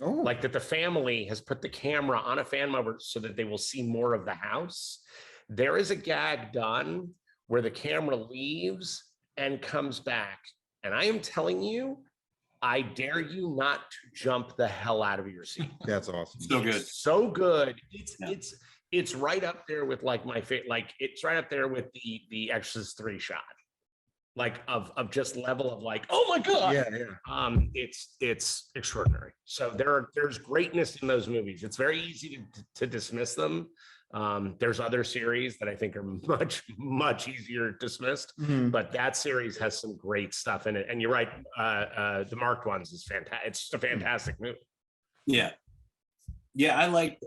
Oh. Like that the family has put the camera on a fan motor so that they will see more of the house. There is a gag done where the camera leaves and comes back. And I am telling you, I dare you not to jump the hell out of your seat. That's awesome. So good. So good. It's right up there with like my favorite, like it's right up there with the Exorcist 3 shot. Like of just level of like, oh my God. Yeah. It's extraordinary. So there's greatness in those movies. It's very easy to dismiss them. There's other series that I think are much easier dismissed, but that series has some great stuff in it. And you're right, the marked ones is fantastic. It's just a fantastic movie. Yeah, I like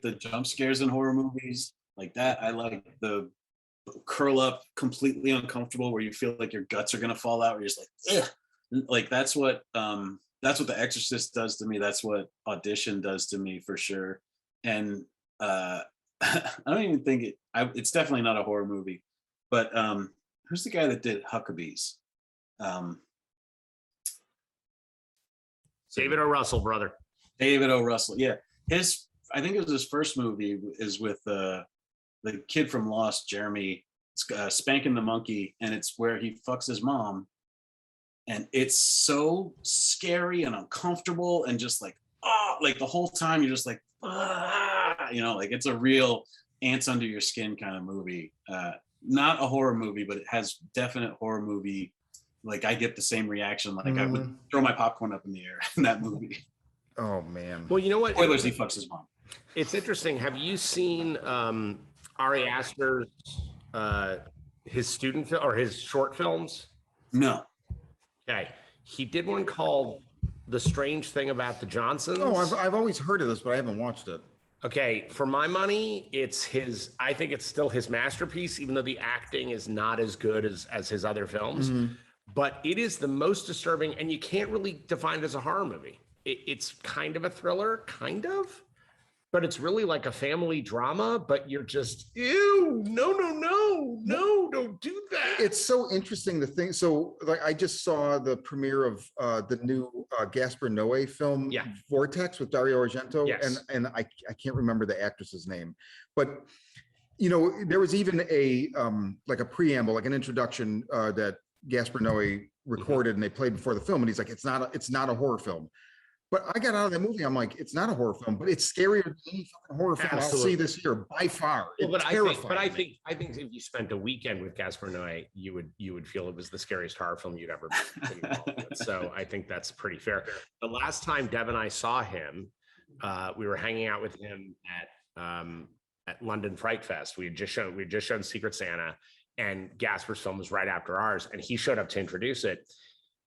the jump scares in horror movies like that. I like the curl up completely uncomfortable where you feel like your guts are gonna fall out, or you're just like, ugh. Like that's what The Exorcist does to me. That's what Audition does to me for sure. And I don't even think it's definitely not a horror movie, but who's the guy that did Huckabees? David O. Russell, brother. David O. Russell. Yeah. I think it was his first movie is with the kid from Lost, Jeremy, spanking the monkey, and it's where he fucks his mom, and it's so scary and uncomfortable and just like, oh, like the whole time you're just like, ah, you know, like it's a real ants under your skin kind of movie. Not a horror movie, but it has definite horror movie. Like I get the same reaction. Like I would throw my popcorn up in the air in that movie. Oh man. Well, you know what? Spoilers, he fucks his mom. It's interesting. Have you seen Ari Aster's his student film or his short films? No. Okay. He did one called The Strange Thing About the Johnsons. Oh, I've always heard of this, but I haven't watched it. Okay, for my money, I think it's still his masterpiece, even though the acting is not as good as his other films. But it is the most disturbing, and you can't really define it as a horror movie. it's kind of a thriller, kind of, but it's really like a family drama, but you're just, ew, no, don't do that. It's so interesting, the thing. So like, I just saw the premiere of the new Gaspar Noé film, Yeah. Vortex, with Dario Argento. Yes. And I can't remember the actress's name, but you know, there was even a like a preamble, like an introduction that Gaspar Noé recorded and they played before the film. And he's like, it's not a horror film. But I got out of the movie, I'm like, it's not a horror film, but it's scarier than any fucking horror film I'll Absolutely. see this year by far. Well, It terrified I me. think if you spent a weekend with Gaspar Noé, you would feel it was the scariest horror film you'd ever been involved with. So I think that's pretty fair. The last time Deb and I saw him, we were hanging out with him at London Fright Fest. We had just shown Secret Santa, and Gaspar's film was right after ours, and he showed up to introduce it.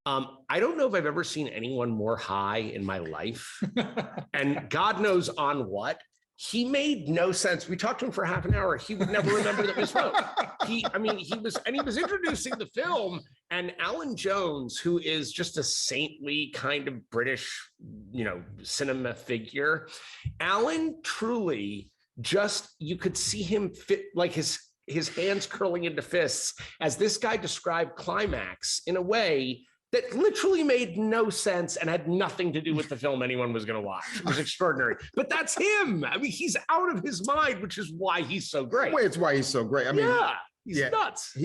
I don't know if I've ever seen anyone more high in my life, and God knows on what. He made no sense. We talked to him for half an hour. He would never remember that was film. He was introducing the film, and Alan Jones, who is just a saintly kind of British, cinema figure. Alan truly just, you could see him fit, like his hands curling into fists as this guy described climax in a way that literally made no sense and had nothing to do with the film anyone was going to watch. It was extraordinary. But that's him. I mean, he's out of his mind, which is why he's so great. Well, it's why he's so great. I mean, he's nuts.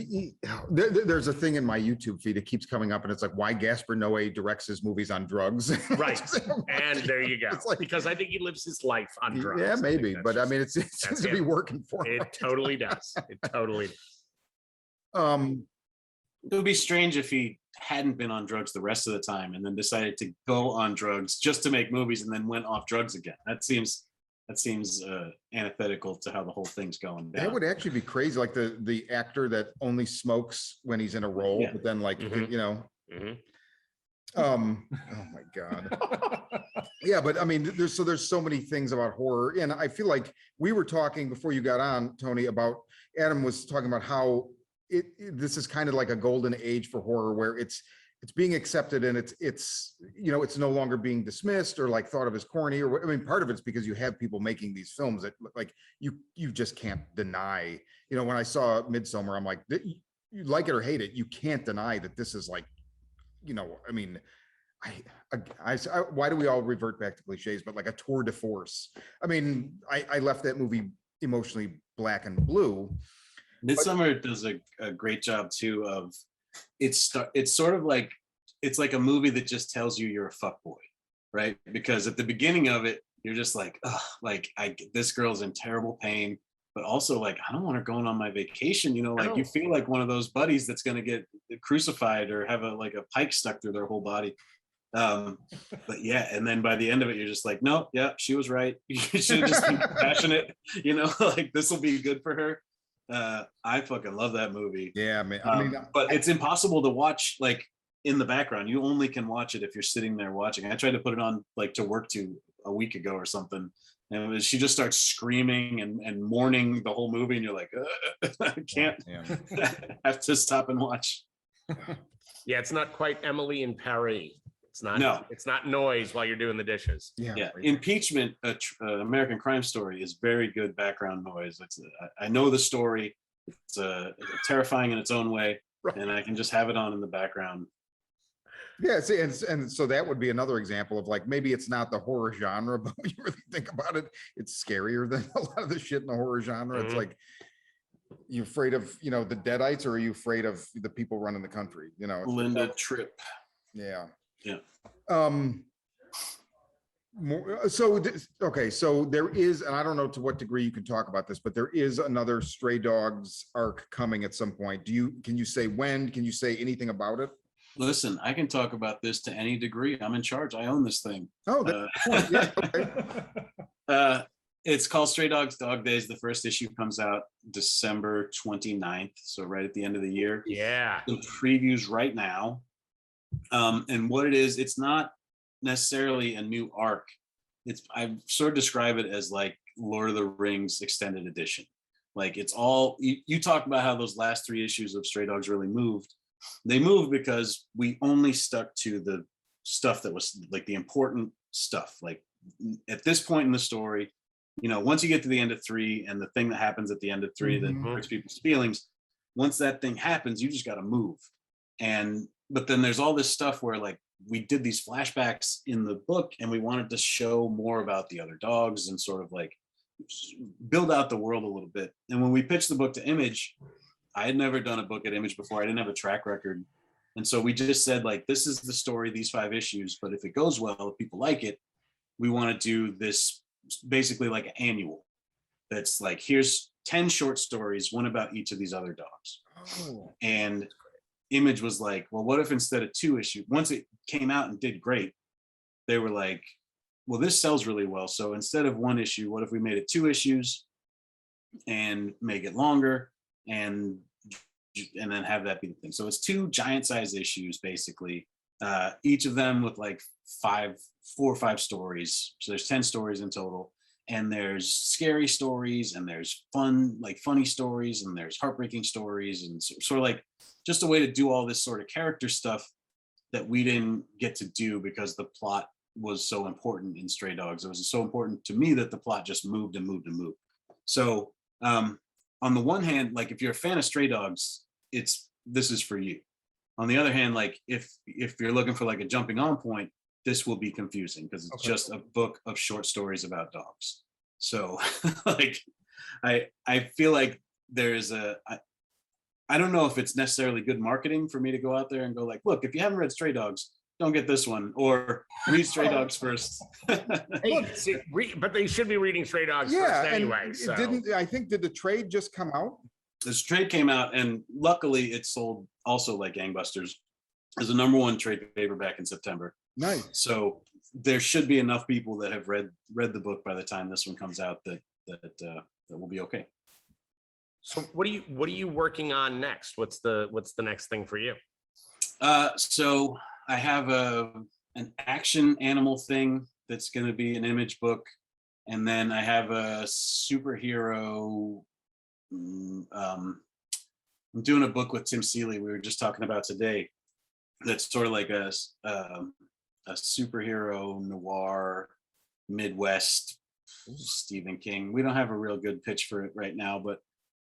There's a thing in my YouTube feed. It keeps coming up, and it's like, why Gaspar Noé directs his movies on drugs. Right. And there you go. Like, because I think he lives his life on drugs. Yeah, maybe. But I mean, it seems to be working for him. It totally does. It totally does. It would be strange if he hadn't been on drugs the rest of the time and then decided to go on drugs just to make movies and then went off drugs again. That seems antithetical to how the whole thing's going down. That would actually be crazy. Like the actor that only smokes when he's in a role, but then oh my God. Yeah, but I mean, there's so many things about horror. And I feel like we were talking before you got on, Tony, about Adam was talking about how this is kind of like a golden age for horror, where it's being accepted and it's no longer being dismissed or like thought of as corny, or I mean, part of it's because you have people making these films that like you just can't deny. When I saw Midsommar, I'm like, you like it or hate it, you can't deny that this is like, I mean, I why do we all revert back to cliches, but like a tour de force. I mean, I left that movie emotionally black and blue. Midsommar does a great job too of it's sort of like, it's like a movie that just tells you you're a fuckboy, right? Because at the beginning of it, you're just like, oh, like this girl's in terrible pain, but also like, I don't want her going on my vacation, like you feel like one of those buddies that's going to get crucified or have a pike stuck through their whole body. But yeah, and then by the end of it, you're just like, no, yeah, she was right. You should have just been compassionate, like this will be good for her. I fucking love that movie. Yeah, man. But it's impossible to watch like in the background. You only can watch it if you're sitting there watching. I tried to put it on like to work to a week ago or something, and she just starts screaming and mourning the whole movie, and you're like, I can't. Have to stop and watch. Yeah, it's not quite Emily in Paris. It's not. No, it's not noise while you're doing the dishes. Yeah. Impeachment, American Crime Story, is very good background noise. I know the story. It's terrifying in its own way, right, and I can just have it on in the background. Yeah, see, and so that would be another example of like, maybe it's not the horror genre, but when you really think about it, it's scarier than a lot of the shit in the horror genre. It's like, you afraid of the Deadites, or are you afraid of the people running the country? Linda Tripp. Yeah. Yeah. So there is, and I don't know to what degree you can talk about this, but there is another Stray Dogs arc coming at some point. Can you say when? Can you say anything about it? Listen, I can talk about this to any degree. I'm in charge. I own this thing. Oh, yeah, okay. It's called Stray Dogs Dog Days. The first issue comes out December 29th, so right at the end of the year. Yeah. The previews right now. And what it is, it's not necessarily a new arc. I sort of describe it as like Lord of the Rings extended edition. Like it's all, you talk about how those last 3 issues of Stray Dogs really moved. They moved because we only stuck to the stuff that was like the important stuff. Like at this point in the story, you know, once you get to the end of 3 and the thing that happens at the end of 3 that hurts people's feelings, once that thing happens, you just got to move. But then there's all this stuff where like we did these flashbacks in the book and we wanted to show more about the other dogs and sort of like build out the world a little bit. And when we pitched the book to Image, I had never done a book at Image before. I didn't have a track record. And so we just said like, this is the story, these 5 issues, but if it goes well, if people like it, we want to do this basically like an annual. That's like, here's 10 short stories, one about each of these other dogs. And Image was like, well, what if instead of 2 issues, once it came out and did great, they were like, well, this sells really well. So instead of 1 issue, what if we made it 2 issues and make it longer and then have that be the thing. So it's 2 giant size issues, basically, each of them with like 4 or 5 stories. So there's 10 stories in total. And there's scary stories and there's fun, like funny stories, and there's heartbreaking stories, and sort of like just a way to do all this sort of character stuff that we didn't get to do because the plot was so important in Stray Dogs. It was so important to me that the plot just moved and moved and moved. So on the one hand, like if you're a fan of Stray Dogs, this is for you. On the other hand, like if you're looking for like a jumping on point, this will be confusing because it's just a book of short stories about dogs. So like, I feel like there's I don't know if it's necessarily good marketing for me to go out there and go like, look, if you haven't read Stray Dogs, don't get this one, or read Stray Dogs first. But they should be reading Stray Dogs first anyway. So. Did the trade just come out? This trade came out, and luckily it sold also like gangbusters as the #1 trade paperback in September. Nice. So there should be enough people that have read the book by the time this one comes out that will be okay. So what are you working on next? What's the next thing for you? So I have an action animal thing that's going to be an Image book, and then I have a superhero. I'm doing a book with Tim Seeley. We were just talking about today. That's sort of like a superhero noir Midwest Stephen King. We don't have a real good pitch for it right now, but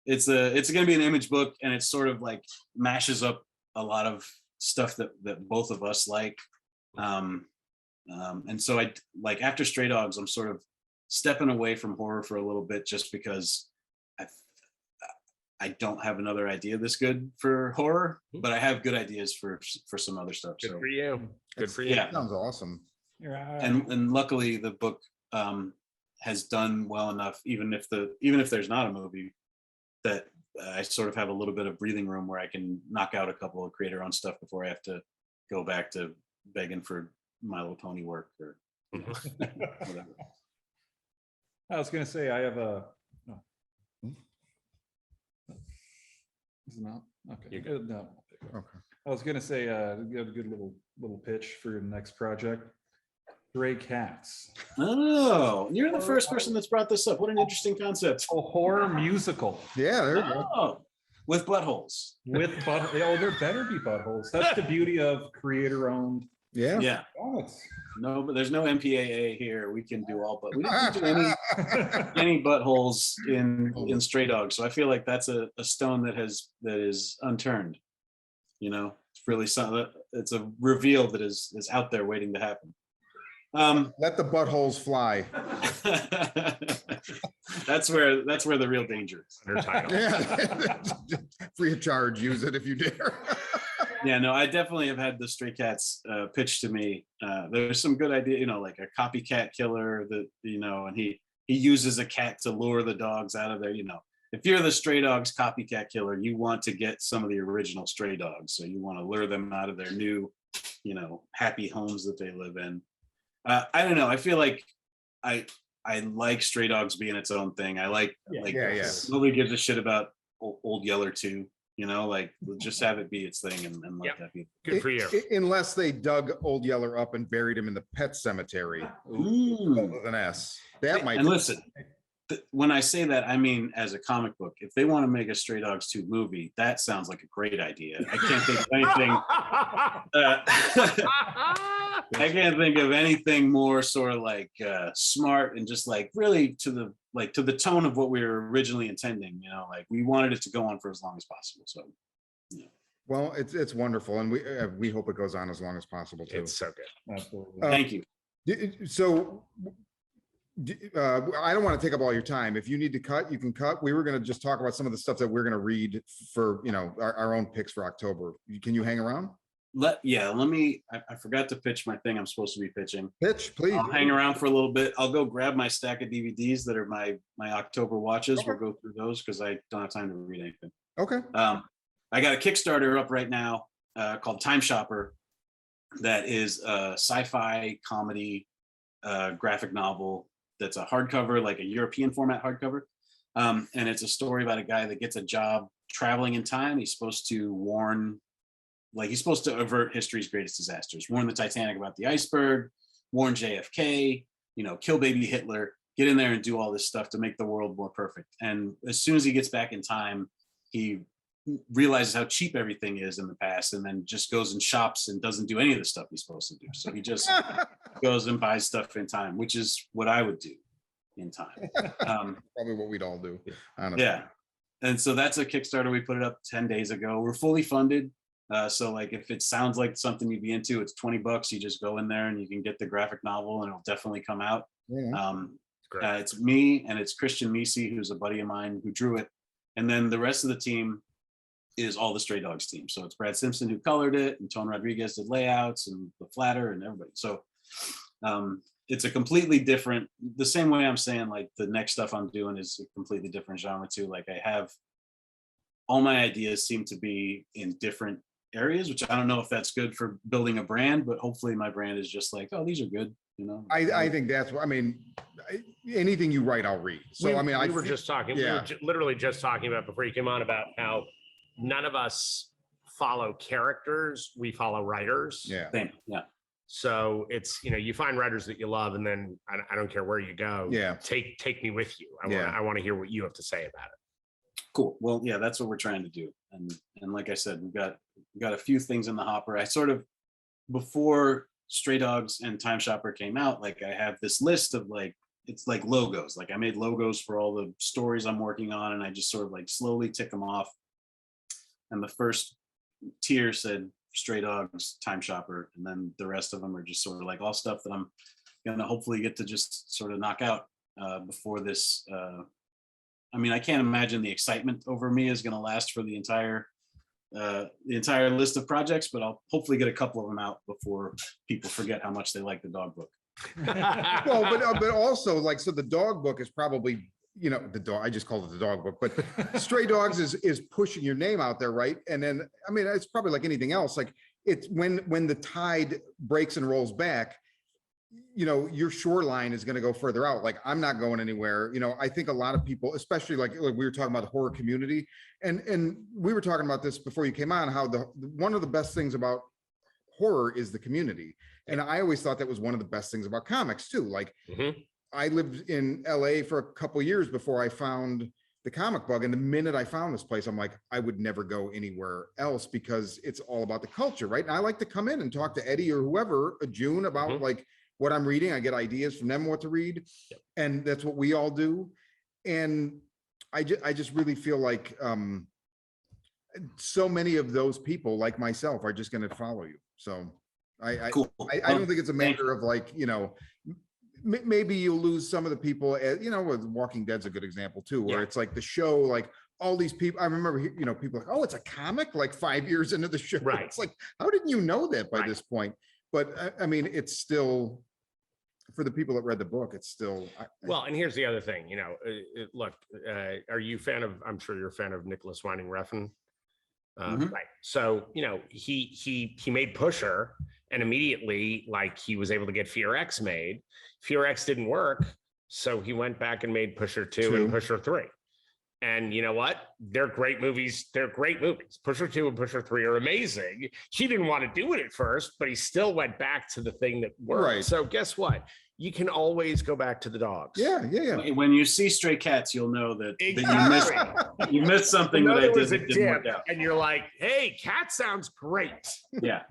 it's going to be an Image book, and it's sort of like mashes up a lot of stuff that both of us like. And so I like after Stray Dogs, I'm sort of stepping away from horror for a little bit just because I don't have another idea this good for horror, but I have good ideas for some other stuff. Good for you. Good for you. Yeah. Sounds awesome. And luckily the book has done well enough, even if there's not a movie, that I sort of have a little bit of breathing room where I can knock out a couple of creator-owned stuff before I have to go back to begging for My Little Pony work or whatever. I was going to say I have a. No. Is it not? Okay. No. Okay. I was going to say you have a good little pitch for your next project. Stray Cats. Oh, you're the first person that's brought this up. What an interesting concept. A horror musical. Yeah, there you go. Oh, with buttholes. With there better be buttholes. That's the beauty of creator-owned. Yeah. Yeah. No, but there's no MPAA here. We can do all, but we don't do any buttholes in Stray Dogs. So I feel like that's a stone that is unturned. You know, it's really something. It's a reveal that is out there waiting to happen. Let the buttholes fly. That's where the real danger is. Undertitle. Yeah. Free of charge. Use it if you dare. Yeah, no, I definitely have had the Stray Cats pitched to me. There's some good idea, like a copycat killer that, and he uses a cat to lure the dogs out of there. If you're the Stray Dogs copycat killer, you want to get some of the original Stray Dogs. So you want to lure them out of their new, happy homes that they live in. I don't know. I feel like I like Stray Dogs being its own thing. I like nobody gives a shit about Old Yeller 2. Just have it be its thing and let that be. Good for you. Unless they dug Old Yeller up and buried him in the pet cemetery with an S. That might. And listen, when I say that, I mean as a comic book. If they want to make a Stray Dogs 2 movie, that sounds like a great idea. I can't think of anything. I can't think of anything more sort of like smart and just like really to the tone of what we were originally intending. You know, like we wanted it to go on for as long as possible. So, yeah. Well, it's wonderful, and we hope it goes on as long as possible too. It's so good. Absolutely. Thank you. So I don't want to take up all your time. If you need to cut, you can cut. We were going to just talk about some of the stuff that we're going to read for, our own picks for October. Can you hang around? Let me, I forgot to pitch my thing I'm supposed to be pitching. Pitch, please. I'll hang around for a little bit. I'll go grab my stack of DVDs that are my October watches. Okay. We'll go through those because I don't have time to read anything. Okay. I got a Kickstarter up right now called Time Shopper. That is a sci-fi comedy graphic novel that's a hardcover, like a European format hardcover. And it's a story about a guy that gets a job traveling in time. He's supposed to avert history's greatest disasters, warn the Titanic about the iceberg, warn JFK, kill baby Hitler, get in there and do all this stuff to make the world more perfect. And as soon as he gets back in time, he realizes how cheap everything is in the past, and then just goes and shops and doesn't do any of the stuff he's supposed to do. So he just goes and buys stuff in time, which is what I would do in time. Probably what we'd all do, honestly. Yeah. And so that's a Kickstarter. We put it up 10 days ago. We're fully funded. So like if it sounds like something you'd be into, it's $20. You just go in there and you can get the graphic novel and it'll definitely come out. Yeah. It's me and it's Christian Misi, who's a buddy of mine who drew it. And then the rest of the team is all the Stray Dogs team. So it's Brad Simpson who colored it, and Tone Rodriguez did layouts, and the flatter, and everybody. So it's a completely different, the same way I'm saying like the next stuff I'm doing is a completely different genre too. Like I have, all my ideas seem to be in different areas, which I don't know if that's good for building a brand, but hopefully my brand is just like, oh, these are good. I think that's what, anything you write, I'll read. So, we were just talking, we were literally just talking about before you came on about how none of us follow characters, we follow writers. Yeah. Same. Yeah. So it's, you find writers that you love, and then I don't care where you go. Yeah. Take me with you. I want to hear what you have to say about it. Cool. Well, yeah, that's what we're trying to do. And like I said, we've got a few things in the hopper. I sort of, before Stray Dogs and Time Shopper came out, like I have this list of like, it's like logos. Like I made logos for all the stories I'm working on, and I just sort of like slowly tick them off. And the first tier said Stray Dogs, Time Shopper, and then the rest of them are just sort of like all stuff that I'm gonna hopefully get to just sort of knock out before this. I can't imagine the excitement over me is gonna last for the entire list of projects, but I'll hopefully get a couple of them out before people forget how much they like the dog book. Well, but also like, so the dog book is probably, the dog, I just called it the dog book, but Stray Dogs is pushing your name out there, right? And then, it's probably like anything else. Like it's when the tide breaks and rolls back, your shoreline is going to go further out. Like I'm not going anywhere. I think a lot of people, especially like we were talking about the horror community, and we were talking about this before you came on, how one of the best things about horror is the community. And I always thought that was one of the best things about comics too. Like I lived in LA for a couple of years before I found the Comic Bug. And the minute I found this place, I'm like, I would never go anywhere else because it's all about the culture, right? And I like to come in and talk to Eddie or whoever, June, about like what I'm reading. I get ideas from them what to read. Yep. And that's what we all do. And I just really feel like so many of those people like myself are just going to follow you. So I don't think it's a matter of like, maybe you'll lose some of the people, with Walking Dead's a good example too, where it's like the show, like all these people, I remember, people like, oh, it's a comic like 5 years into the show. Right. It's like, how didn't you know that by this point? But it's still, for the people that read the book, it's still. Well, and here's the other thing, look, are you a fan of, I'm sure you're a fan of Nicholas Winding Refn. Right. So, he made Pusher, and immediately, like, he was able to get Fear X made. Fear X didn't work, so he went back and made Pusher 2 and Pusher 3. And you know what? They're great movies. They're great movies. Pusher 2 and Pusher 3 are amazing. He didn't want to do it at first, but he still went back to the thing that worked. Right. So guess what? you can always go back to the dogs. Yeah. When you see stray cats, you'll know that, Exactly. you missed something You know, that there I was a didn't work dip, out. and you're like, hey, cat sounds great. Yeah.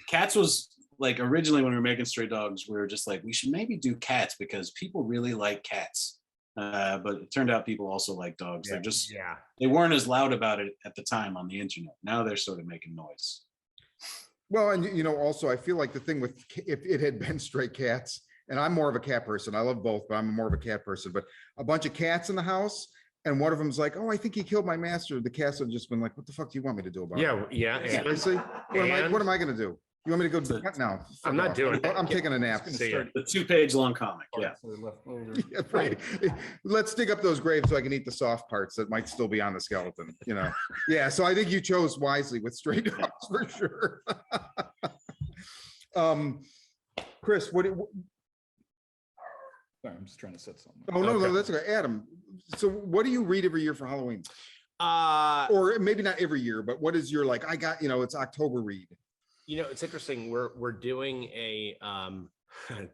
Cats was like originally when we were making Stray Dogs, we were just like, we should maybe do cats because people really like cats. But it turned out people also like dogs. They're just, they weren't as loud about it at the time on the internet. Now they're sort of making noise. Well, and you know, also I feel like the thing with if it had been stray cats, and I'm more of a cat person. I love both, but I'm more of a cat person. But a bunch of cats in the house, and one of them's like, "Oh, I think he killed my master." The cats have just been like, "What the fuck do you want me to do about it?" Yeah. Seriously, what am I going to do? You want me to go now? I'm not doing it. I'm taking a nap. See ya. The 2-page long comic. Yeah. Yeah, right. Let's dig up those graves so I can eat the soft parts that might still be on the skeleton. You know. Yeah. So I think you chose wisely with Stray Dogs for sure. Chris, Sorry, I'm just trying to set something. Oh no, that's okay. Adam, so what do you read every year for Halloween? Or maybe not every year, but what is your like? I got, it's October read. You know, it's interesting. We're doing a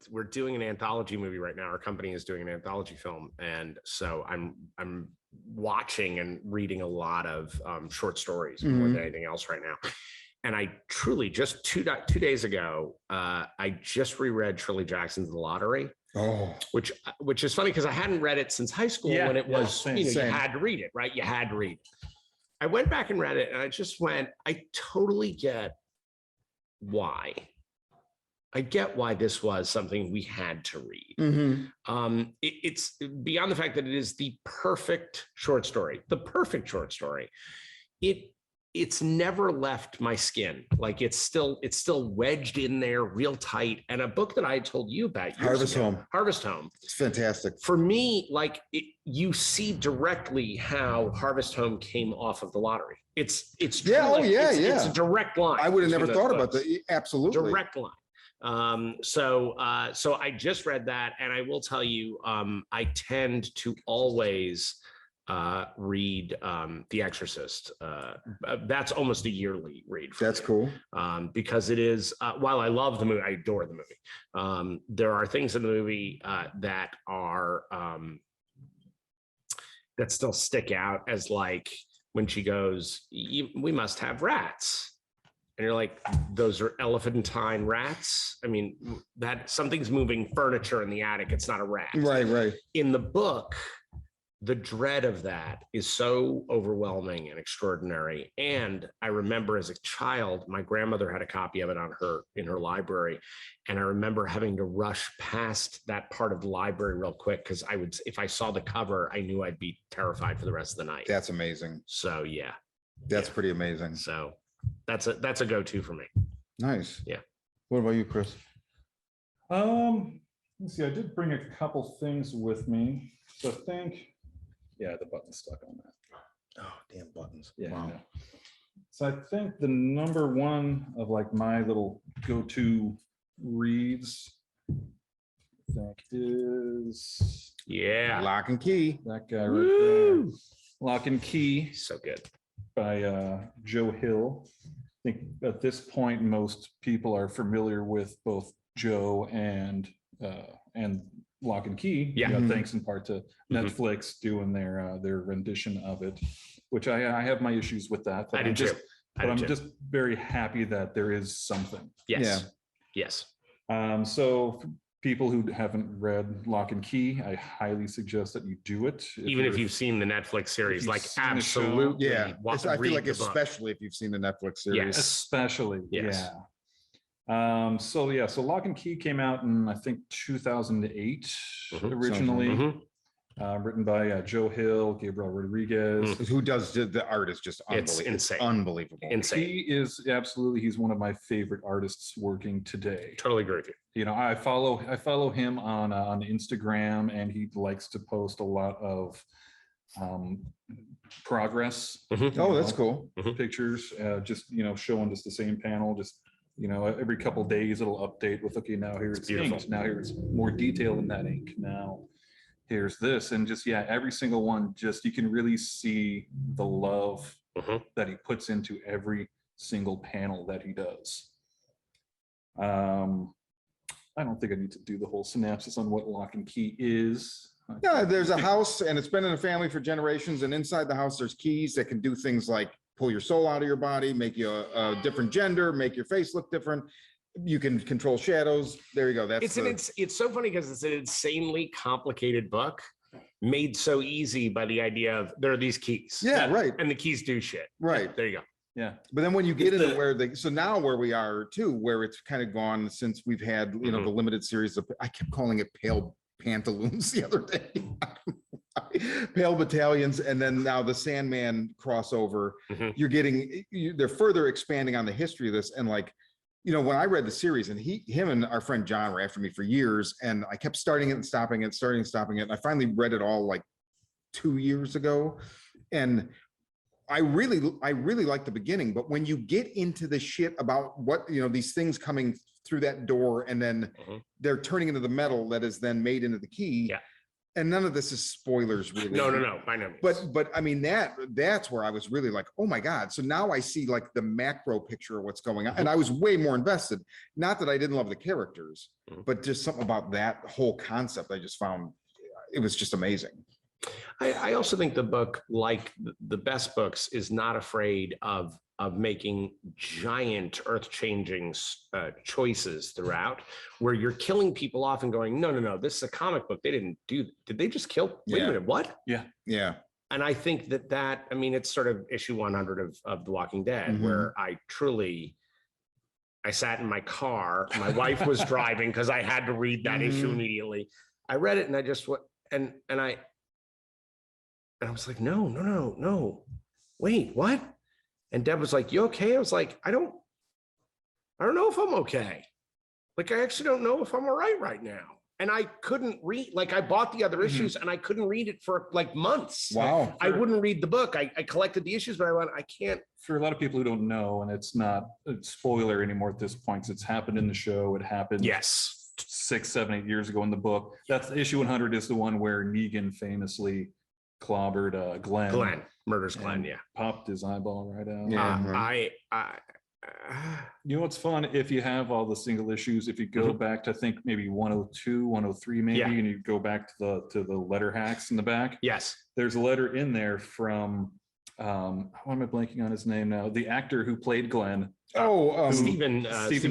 we're doing an anthology movie right now. Our company is doing an anthology film, and so I'm watching and reading a lot of short stories more than anything else right now. And I truly just two days ago, I just reread Shirley Jackson's The Lottery. Oh, which is funny because I hadn't read it since high school when it was, same. you had to read it, right? You had to read it. I went back and read it, and I just went, I totally get why. I get why this was something we had to read. It's beyond the fact that it is the perfect short story. It's never left my skin. Like it's still wedged in there real tight. And a book that I told you about Harvest Home. It's fantastic. For me, like you see directly how Harvest Home came off of The Lottery. It's It's a direct line. I would have never thought about that. Absolutely. Direct line. So I just read that, and I will tell you, I tend to always read The Exorcist. That's almost a yearly read. That's cool. Because it is, while I love the movie, I adore the movie. There are things in the movie that are that still stick out as like when she goes, "We must have rats." And you're like, those are elephantine rats. I mean, that something's moving furniture in the attic. It's not a rat. Right. In the book, the dread of that is so overwhelming and extraordinary. And I remember as a child, my grandmother had a copy of it in her library. And I remember having to rush past that part of the library real quick because if I saw the cover, I knew I'd be terrified for the rest of the night. That's amazing. So yeah. That's pretty amazing. So that's a go-to for me. Nice. Yeah. What about you, Chris? Let's see, I did bring a couple things with me. So I think, the button's stuck on that. Oh, damn buttons. Yeah. Wow. So I think the number one of like my little go-to reads, I think is Lock and Key. that guy right there. Lock and Key So good. by Joe Hill. I think at this point, most people are familiar with both Joe and Lock and Key. Yeah. Thanks in part to Netflix doing their rendition of it, which I have my issues with that. But I do too. I'm just very happy that there is something. Yes. Yes. So for people who haven't read Lock and Key, I highly suggest that you do it. Even if you've seen the Netflix series, you've like seen the show. absolutely. Yeah. I feel read like the book. especially if you've seen the Netflix series. Yes. Especially, Yes. yeah. So Lock and Key came out in I think 2008 originally. Written by Joe Hill, Gabriel Rodriguez. Who does the art is just It's unbelievable. insane. Unbelievable. Insane. He is he's one of my favorite artists working today. Totally agree with you. You know, I follow him on Instagram, and he likes to post a lot of progress. Oh, that's cool. Pictures, just showing just the same panel, just every couple of days it'll update with, okay, now here's beautiful. ink, now here's more detail in that ink, now here's this, and just every single one, just you can really see the love that he puts into every single panel that he does. I don't think I need to do the whole synopsis on what Lock and Key is. Yeah, there's a house and it's been in a family for generations, and inside the house there's keys that can do things like pull your soul out of your body, make you a different gender, make your face look different. You can control shadows. There you go. That's it's so funny because it's an insanely complicated book made so easy by the idea of there are these keys. Yeah, right. And the keys do shit. Right. There you go. Yeah. But then when you get into so now where we are too, where it's kind of gone since we've had, you know, the limited series of, I kept calling it Pale Pantaloons the other day. Pale Battalions, and then now the Sandman crossover. You're getting, they're further expanding on the history of this. And like, you know, when I read the series, and him and our friend John were after me for years, and I kept starting it and stopping it, starting and stopping it. And I finally read it all like 2 years ago. And I really like the beginning, but when you get into the shit about what, you know, these things coming through that door, and then they're turning into the metal that is then made into the key. Yeah. And none of this is spoilers, really. No, I know. But I mean, that's where I was really like, oh my God. So now I see like the macro picture of what's going on. And I was way more invested. Not that I didn't love the characters, but just something about that whole concept I just found, it was just amazing. I also think the book, like the best books, is not afraid of making giant earth-changing choices throughout, where you're killing people off and going, no, this is a comic book. They didn't did they just kill? Wait a minute, what? Yeah. And I think that, I mean, it's sort of issue 100 of The Walking Dead, where I sat in my car. My wife was driving because I had to read that issue immediately. I read it and I just and I was like, no, wait, what? And Deb was like, you okay? I was like, I don't know if I'm okay. Like, I actually don't know if I'm all right now. And I couldn't read, like, I bought the other issues and I couldn't read it for like months. Wow. I wouldn't read the book. I collected the issues, but I can't. For a lot of people who don't know, and it's not a spoiler anymore at this point, it's happened in the show. It happened 6, 7, 8 years ago in the book. That's issue 100 is the one where Negan famously clobbered Glenn Murders Glenn, popped his eyeball right out. You know what's fun, if you have all the single issues, if you go back to, I think maybe 102, 103 maybe, and you go back to the letter hacks in the back. Yes, there's a letter in there from why am I blanking on his name now, the actor who played Glenn. Stephen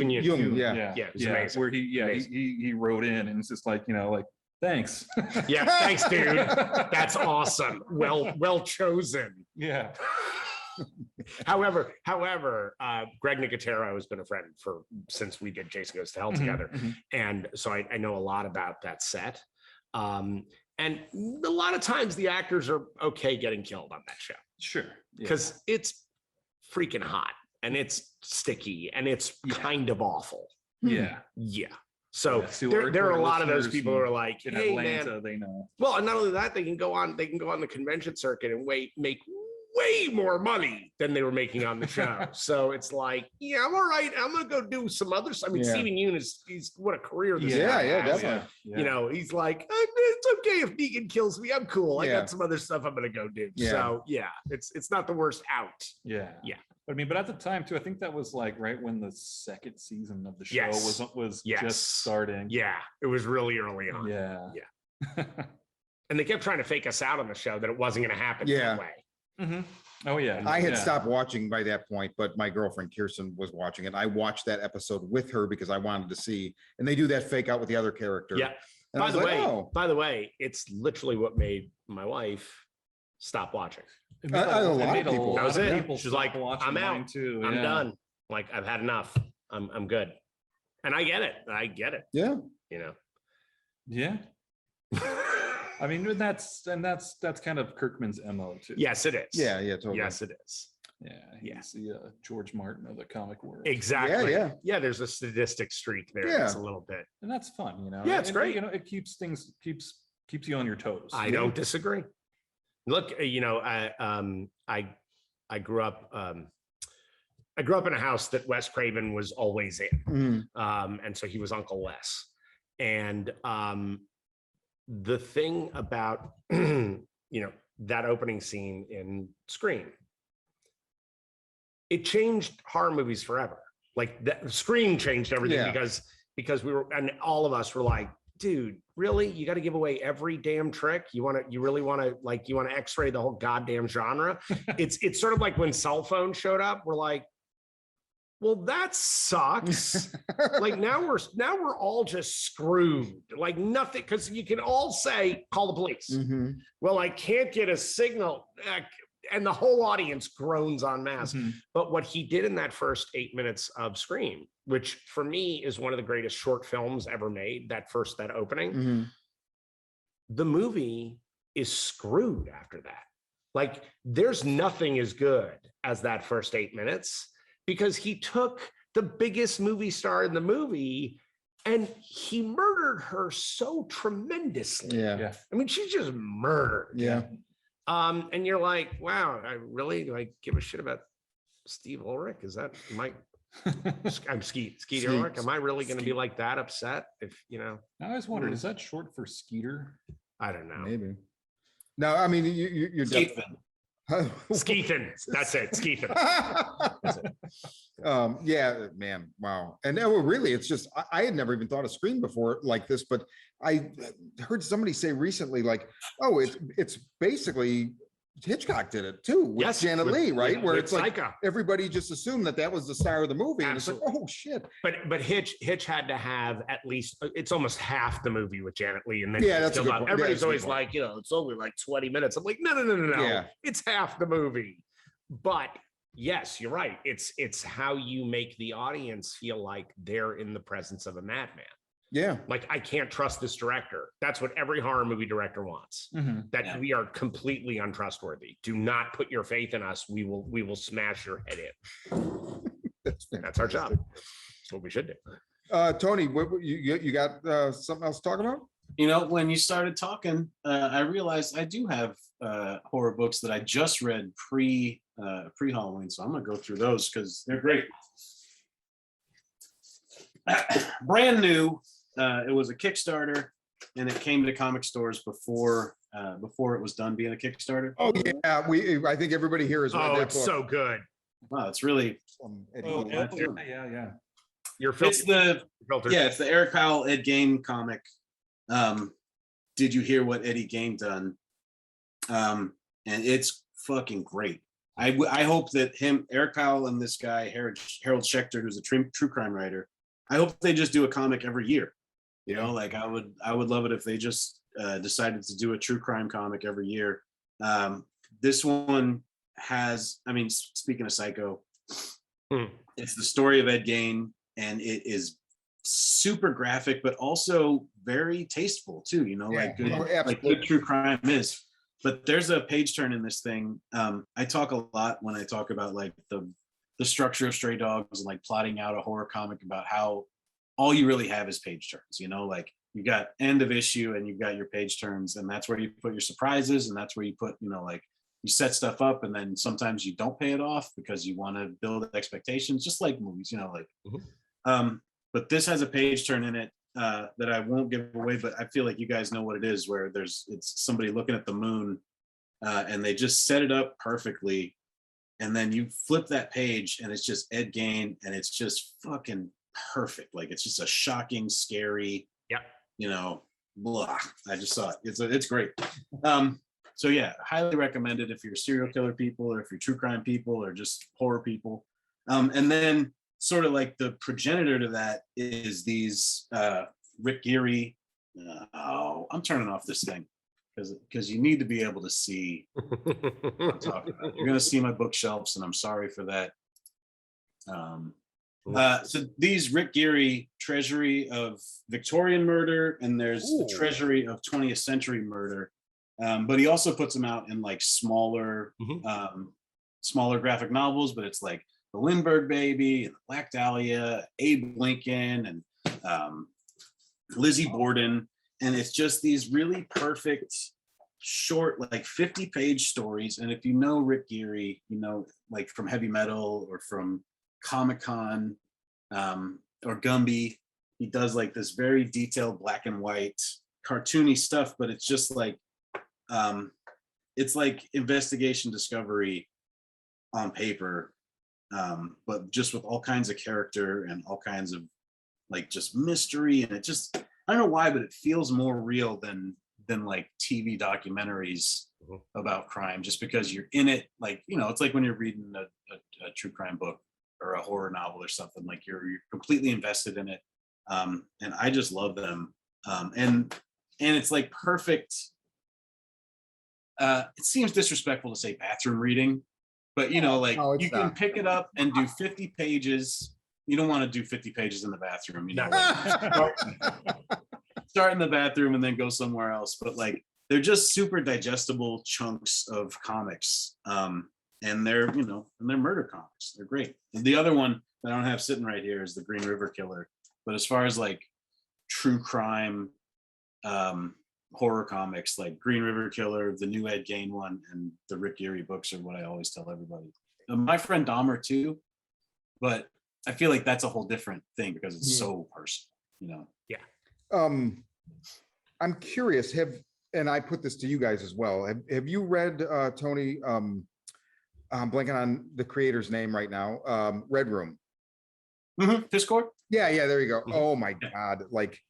Young. Amazing. Where he wrote in, and it's just like, you know, like, thanks. Thanks, dude. That's awesome. Well chosen. Yeah. However, Greg Nicotero has been a friend since we did Jason Goes to Hell together. And so I know a lot about that set. And a lot of times the actors are okay getting killed on that show. Sure. Because it's freaking hot and it's sticky and it's kind of awful. Yeah. So there are a lot of those people who are like, in hey, Atlanta, man. they know. Well, and not only that, they can go on the convention circuit and make way more money than they were making on the show. So it's like, I'm all right. I'm gonna go do some other stuff. I mean, Stephen Yoon he's what a career this guy has. Definitely. You know, he's like, it's okay if Negan kills me. I'm cool. I got some other stuff I'm gonna go do. So it's not the worst out. Yeah. I mean, but at the time too, I think that was like right when the second season of the show was just starting. Yeah, it was really early on. Yeah. And they kept trying to fake us out on the show that it wasn't going to happen that way. Oh yeah. I had stopped watching by that point, but my girlfriend Kirsten was watching it. I watched that episode with her because I wanted to see, and they do that fake out with the other character. Yeah. And by the way, it's literally what made my wife stop watching. A lot of people. That was it. She's like, I'm out. Too. I'm done. Like, I've had enough. I'm good. And I get it. Yeah. You know. Yeah. I mean, that's kind of Kirkman's MO too. Yes, it is. Yeah, totally. Yes, it is. Yeah, he's the George Martin of the comic world. Exactly. Yeah. There's a sadistic streak there. Yeah. It's a little bit, and that's fun, you know. Yeah, it's great. You know, it keeps you on your toes. I don't disagree. Look, you know, I grew up. I grew up in a house that Wes Craven was always in, and so he was Uncle Les. And the thing about that opening scene in Scream, it changed horror movies forever. Like that Scream changed everything because because and all of us were like, dude, really? You got to give away every damn trick? You really want to X-ray the whole goddamn genre? It's sort of like when cell phones showed up, we're like, well, that sucks. Like now we're all just screwed. Like nothing, because you can all say, call the police. Mm-hmm. Well, I can't get a signal. And the whole audience groans en masse. Mhm. But what he did in that first 8 minutes of Scream, which for me is one of the greatest short films ever made, that opening, Mm-hmm. the movie is screwed after that. Like there's nothing as good as that first 8 minutes, because he took the biggest movie star in the movie and he murdered her so tremendously. Yeah. I mean, she's just murdered. Yeah. And you're like, wow, I really give a shit about Steve Ulrich. Is that I'm Skeet Ulrich. Am I really going to be like that upset if, I always wondered, is that short for Skeeter? I don't know. Maybe. No, I mean, you're Skeethan. Skeethan. That's it. Skeethan. Yeah, man. Wow. And really, it's just, I had never even thought of Scream before like this, but I heard somebody say recently, like, oh, it's basically Hitchcock did it too with Janet Leigh, right? Where it's like Psycho. Everybody just assumed that was the star of the movie. Absolutely. And it's like, oh shit. But Hitch had to have at least, it's almost half the movie with Janet Leigh. And then That's a good point. everybody's Yeah, always like, it's only like 20 minutes. I'm like, no. Yeah. It's half the movie. But yes, you're right. It's how you make the audience feel like they're in the presence of a madman. Yeah. Like, I can't trust this director. That's what every horror movie director wants. Mm-hmm. That we are completely untrustworthy. Do not put your faith in us. We will smash your head in. That's our job. That's what we should do. Tony, you got something else to talk about? When you started talking, I realized I do have horror books that I just read pre Halloween, so I'm gonna go through those because they're great. Brand new. It was a Kickstarter, and it came to comic stores before it was done being a Kickstarter. Oh yeah, I think everybody here has read that it's book. so good. Wow, it's really. Yeah. Your It's the filter. it's the Eric Powell Ed Gein comic. Did you hear what Eddie Gein done? And it's fucking great. I hope that Eric Powell, and this guy Harold Schechter, who's a true crime writer, I hope they just do a comic every year. Like I would love it if they just decided to do a true crime comic every year. This one has, speaking of Psycho, it's the story of Ed Gein, and it is super graphic, but also very tasteful too. Like good true crime is. But there's a page turn in this thing. I talk a lot when I talk about like the structure of Stray Dogs and like plotting out a horror comic about how all you really have is page turns. Like you got end of issue and you've got your page turns, and that's where you put your surprises, and that's where you put, like you set stuff up, and then sometimes you don't pay it off because you want to build expectations, just like movies, but this has a page turn in it that I won't give away, but I feel like you guys know what it is, where it's somebody looking at the moon, and they just set it up perfectly, and then you flip that page and it's just Ed Gein, and it's just fucking perfect. Like it's just a shocking, scary, blah. I just saw it. It's great. So yeah, highly recommended if you're serial killer people, or if you're true crime people, or just horror people. And then sort of like the progenitor to that is these Rick Geary. I'm turning off this thing because you need to be able to see what I'm talking about. You're going to see my bookshelves, and I'm sorry for that. So these Rick Geary Treasury of Victorian Murder, and there's the Treasury of 20th Century Murder. But he also puts them out in like smaller graphic novels, but it's like the Lindbergh Baby and the Black Dahlia, Abe Lincoln, and Lizzie Borden. And it's just these really perfect short, like 50-page stories. And if you know Rick Geary, like from Heavy Metal or from Comic-Con or Gumby, he does like this very detailed black and white cartoony stuff, but it's just like it's like investigation discovery on paper, but just with all kinds of character and all kinds of like just mystery, and it just, I don't know why, but it feels more real than like TV documentaries about crime, just because you're in it. Like, you know, it's like when you're reading a true crime book or a horror novel or something, like you're completely invested in it. And I just love them. And it's like perfect. It seems disrespectful to say bathroom reading, but you know, like you can pick it up and do 50 pages. You don't want to do 50 pages in the bathroom, you know, like start in the bathroom and then go somewhere else. But like, they're just super digestible chunks of comics. And they're, you know, and they're murder comics. They're great. And the other one that I don't have sitting right here is the Green River Killer. But as far as like true crime, horror comics, like Green River Killer, the new Ed Gein one, and the Rick Geary books are what I always tell everybody. My Friend Dahmer too, but I feel like that's a whole different thing because it's so personal, you know? Yeah. I'm curious, and I put this to you guys as well. Have you read, Tony, I'm blanking on the creator's name right now, Red Room? Discord? Yeah, there you go. Oh my God. Like,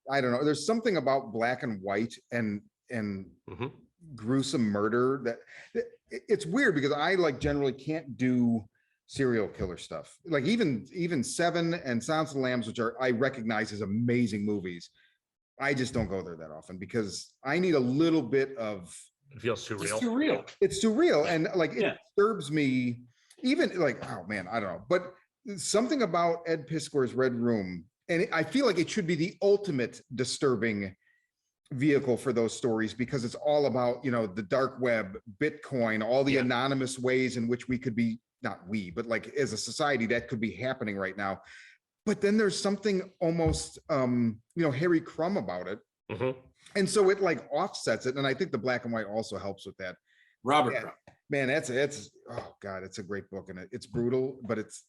I don't know. There's something about black and white and gruesome murder that it's weird, because I like generally can't do serial killer stuff. Like even Seven and Silence of the Lambs, which I recognize as amazing movies, I just don't go there that often because I need a little bit of. It feels too real. It's too real. It's too real, and like it disturbs me. Even like, oh man, I don't know, but something about Ed Piskor's Red Room, and I feel like it should be the ultimate disturbing vehicle for those stories, because it's all about, you know, the dark web, Bitcoin, all the anonymous ways in which we could be, not we, but like as a society that could be happening right now. But then there's something almost, you know, Harry Crumb about it. And so it like offsets it. And I think the black and white also helps with that. Robert Crumb. Man, it's oh God, it's a great book, and it's brutal, but it's,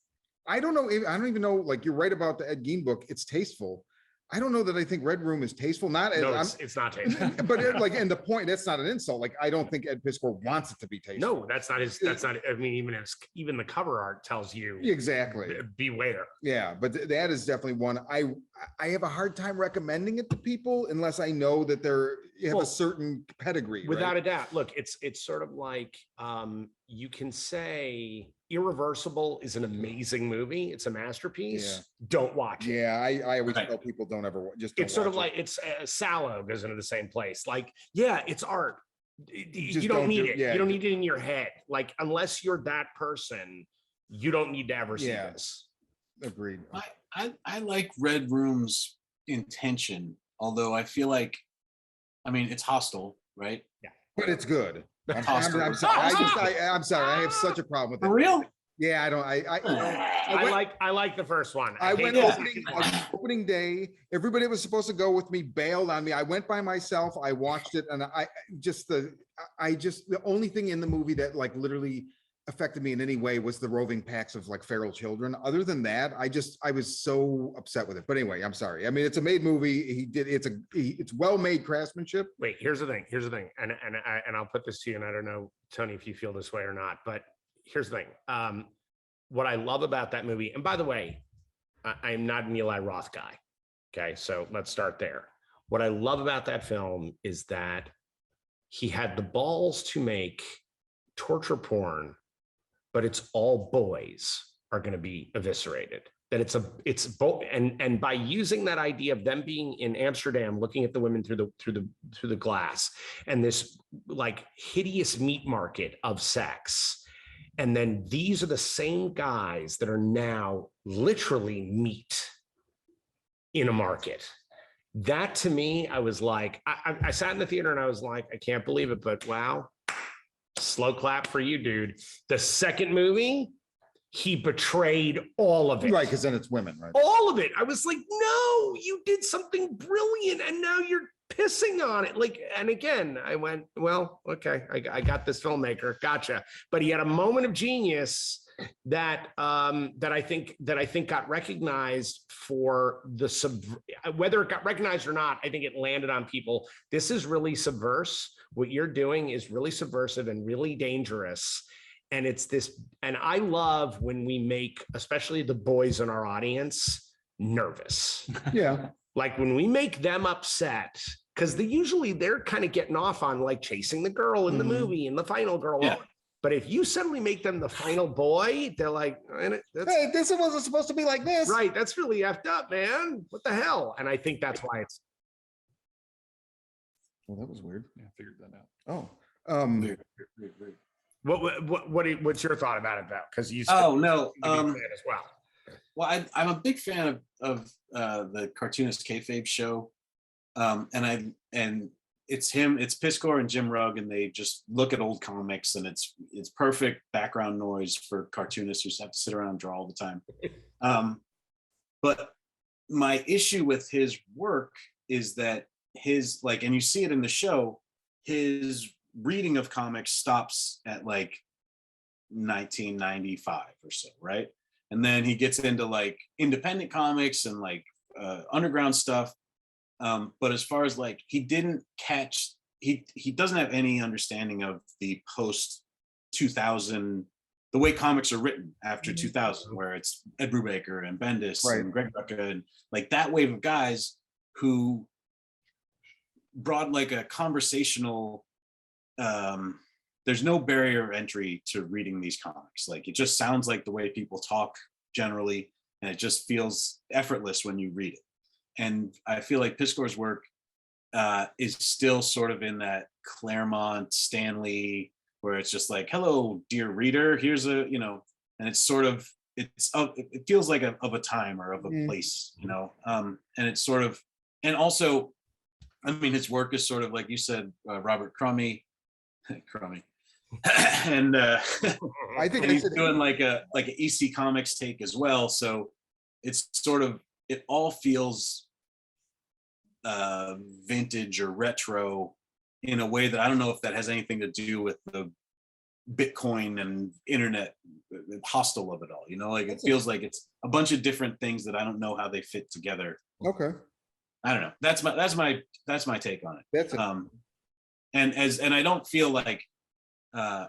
I don't know, I don't even know, like you're right about the Ed Gein book, it's tasteful. I don't know that I think Red Room is tasteful. Not no, it's not tasteful. But like, and the point, that's not an insult. Like, I don't think Ed Piskor wants it to be tasteful. No, that's not. I mean, even the cover art tells you exactly. Beware. Yeah, but that is definitely one. I have a hard time recommending it to people unless I know that you have a certain pedigree. Without a doubt. Look, it's sort of like you can say Irreversible is an amazing movie. It's a masterpiece. Yeah. Don't watch it. Yeah, I always tell people don't ever just. Don't it's sort of like it's Sallow goes into the same place. Like, yeah, it's art. You don't need it. You don't need it in your head. Like, unless you're that person, you don't need to ever see this. Agreed. I like Red Room's intention, although I feel like, I mean, it's hostile, right? Yeah, but it's good. I'm sorry. I'm sorry. I have such a problem with it. For real? Yeah, I don't. I like the first one. I went opening day. Everybody that was supposed to go with me bailed on me. I went by myself. I watched it, and the only thing in the movie that like literally affected me in any way was the roving packs of like feral children. Other than that, I was so upset with it. But anyway, I'm sorry. I mean, it's a made movie. It's well-made craftsmanship. Wait, here's the thing. And I'll put this to you, and I don't know, Tony, if you feel this way or not, but here's the thing. What I love about that movie, and by the way, I'm not an Eli Roth guy. Okay, so let's start there. What I love about that film is that he had the balls to make torture porn, but it's all boys are going to be eviscerated. That it's both, and by using that idea of them being in Amsterdam, looking at the women through the glass, and this like hideous meat market of sex. And then these are the same guys that are now literally meat in a market. That to me, I was like, I sat in the theater and I was like, I can't believe it, but wow, slow clap for you, dude. The second movie, he betrayed all of it. Right, because then it's women, right? All of it. I was like, no, you did something brilliant and now you're pissing on it. Like, and again, I went, well, okay, I got this filmmaker, gotcha. But he had a moment of genius that I think got recognized for whether it got recognized or not. I think it landed on people. This is really subversive. What you're doing is really subversive and really dangerous. And it's this, and I love when we make, especially the boys in our audience, nervous. Yeah. Like when we make them upset, because they're kind of getting off on like chasing the girl in the movie and the final girl. Yeah. But if you suddenly make them the final boy, they're like, hey, this wasn't supposed to be like this. Right. That's really effed up, man. What the hell? And I think that's why it's. Well, that was weird. Yeah, I figured that out. Oh. What's your thought about it, though? Because you. Oh no. As well. Well, I'm a big fan of the cartoonist kayfabe show, and it's Piscor and Jim Rugg, and they just look at old comics, and it's perfect background noise for cartoonists who just have to sit around and draw all the time. But my issue with his work is that and you see it in the show, his reading of comics stops at like 1995 or so, right? And then he gets into like independent comics and like underground stuff. But as far as like, he doesn't have any understanding of the post 2000, the way comics are written after 2000, where it's Ed Brubaker and Bendis and Greg Rucka and like that wave of guys who brought like a conversational, there's no barrier of entry to reading these comics. Like it just sounds like the way people talk generally, and it just feels effortless when you read it. And I feel like Piscor's work is still sort of in that Claremont, Stanley, where it's just like, hello, dear reader, here's a, and it's sort of, it feels like of a time or of a place, and it's sort of, and also, I mean, his work is sort of like you said, Robert Crummy, and I think he's doing like a EC Comics take as well. So it's sort of, it all feels vintage or retro in a way that I don't know if that has anything to do with the Bitcoin and internet hostile of it all. Like it feels like it's a bunch of different things that I don't know how they fit together. Okay. I don't know. That's my take on it. That's it. And I don't feel like I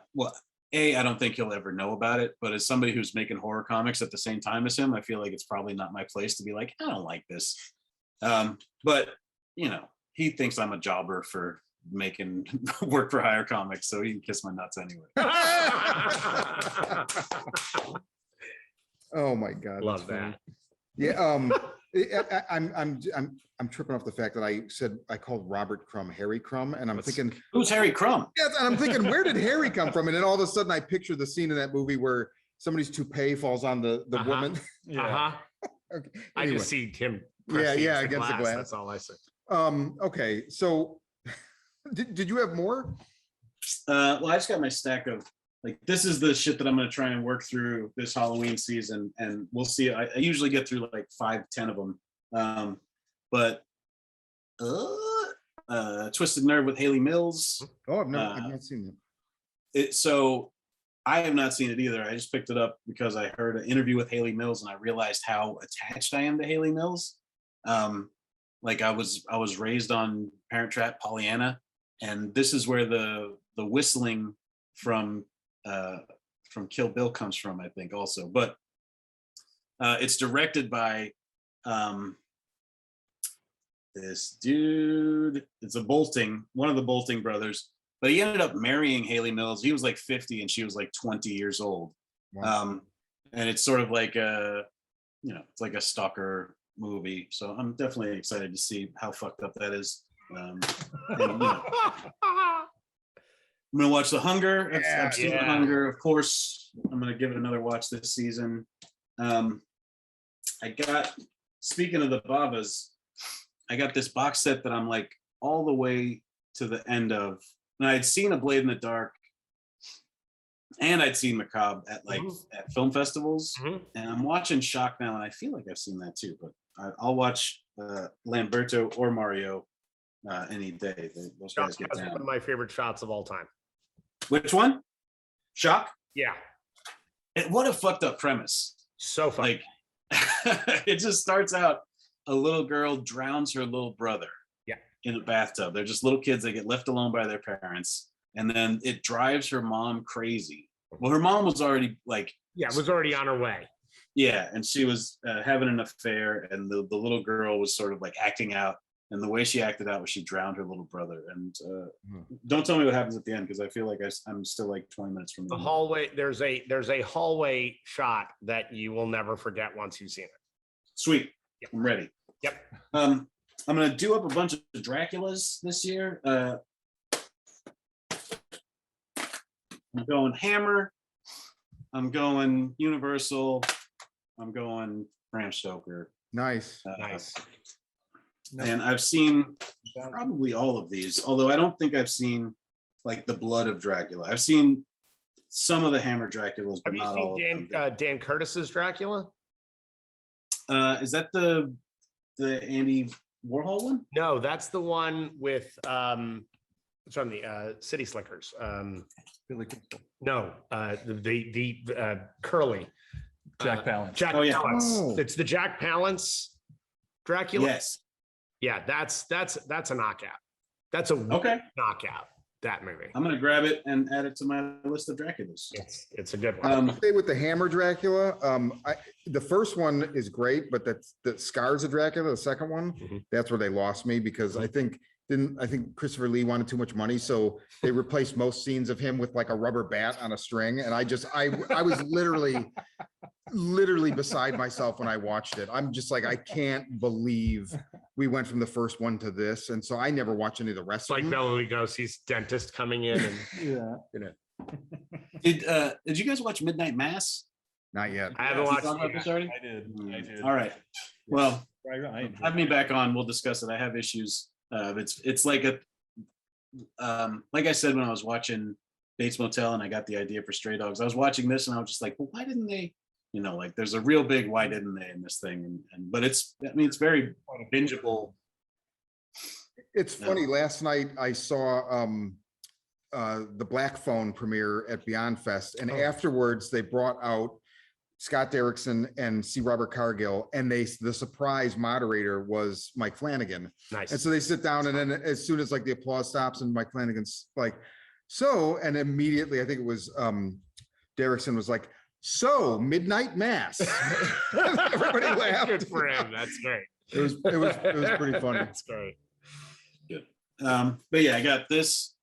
don't think he'll ever know about it, but as somebody who's making horror comics at the same time as him, I feel like it's probably not my place to be like, I don't like this. But he thinks I'm a jobber for making work for hire comics, so he can kiss my nuts anyway. Oh my God. Love that. Yeah. I'm tripping off the fact that I called Robert Crumb Harry Crumb, and I'm thinking, who's Harry Crumb? Yes, and I'm thinking, where did Harry come from? And then all of a sudden, I picture the scene in that movie where somebody's toupee falls on the woman. Yeah. Okay. I Anyway. just see him. Yeah, against the glass. That's all I see. Okay, so did you have more? Well, I just got my stack of like, this is the shit that I'm going to try and work through this Halloween season, and we'll see. I usually get through like 5-10 of them. But Twisted Nerve with Haley Mills. Oh, I've not seen it. So I have not seen it either. I just picked it up because I heard an interview with Haley Mills, and I realized how attached I am to Haley Mills. Like I was raised on Parent Trap, Pollyanna, and this is where the whistling from Kill Bill comes from, I think, also. But it's directed by this dude. It's one of the Bolting brothers, but he ended up marrying Haley Mills. He was like 50 and she was like 20 years old. Wow. And it's sort of like it's like a stalker movie. So I'm definitely excited to see how fucked up that is. I'm gonna watch The Hunger. I've seen The Hunger, of course. I'm gonna give it another watch this season. Speaking of the Babas, I got this box set that I'm like all the way to the end of, and I'd seen A Blade in the Dark, and I'd seen Macabre at at film festivals, and I'm watching Shock now, and I feel like I've seen that too. But I'll watch Lamberto or Mario any day. Those guys get down. One of my favorite shots of all time. Which one? Shock? Yeah. What a fucked up premise. So funny. Like, it just starts out, a little girl drowns her little brother in a bathtub. They're just little kids that get left alone by their parents. And then it drives her mom crazy. Well, her mom was already like, was already on her way. yeah, and she was having an affair, and the little girl was sort of like acting out, and the way she acted out was she drowned her little brother. And don't tell me what happens at the end, because I feel like I'm still like 20 minutes from the hallway. There's a hallway shot that you will never forget once you've seen it. Sweet, yep. I'm ready. Yep. I'm gonna do up a bunch of Draculas this year. I'm going Hammer. I'm going Universal. I'm going Bram Stoker. Nice. Nice. And I've seen probably all of these, although I don't think I've seen like the Blood of Dracula. I've seen some of the Hammer Draculas, but not all. Have you seen Dan Curtis's Dracula? Is that the Andy Warhol one? No, that's the one with it's from the City Slickers. No, the Curly. Jack Palance. Jack Palance. Oh. It's the Jack Palance Dracula. Yes. Yeah, that's a knockout. That's a knockout. That movie. I'm gonna grab it and add it to my list of Draculas. It's a good one. Stay with the Hammer Dracula. The first one is great, but that's the Scars of Dracula, the second one. That's where they lost me, because I think Christopher Lee wanted too much money, so they replaced most scenes of him with like a rubber bat on a string, and I was literally beside myself when I watched it. I'm just like, I can't believe we went from the first one to this, and so I never watched any of the rest. It's like Bela Lugosi's dentist coming in, and Did you guys watch Midnight Mass? Not yet. I haven't watched it already. I did. All right. Well, have me back on. We'll discuss it. I have issues. It's like like I said when I was watching Bates Motel and I got the idea for Stray Dogs, I was watching this and I was just like, well, why didn't they? Like there's a real big why didn't they in this thing, but it's very bingeable. It's funny. Last night I saw the Black Phone premiere at Beyond Fest, and afterwards they brought out Scott Derrickson and C. Robert Cargill, and the surprise moderator was Mike Flanagan. Nice. And so they sit down, and then as soon as like the applause stops, and Mike Flanagan's like, so, and immediately I think it was Derrickson was like, so Midnight Mass. Everybody laughed. Good for him. That's great. It was pretty funny. That's great. Good. But yeah, I got this,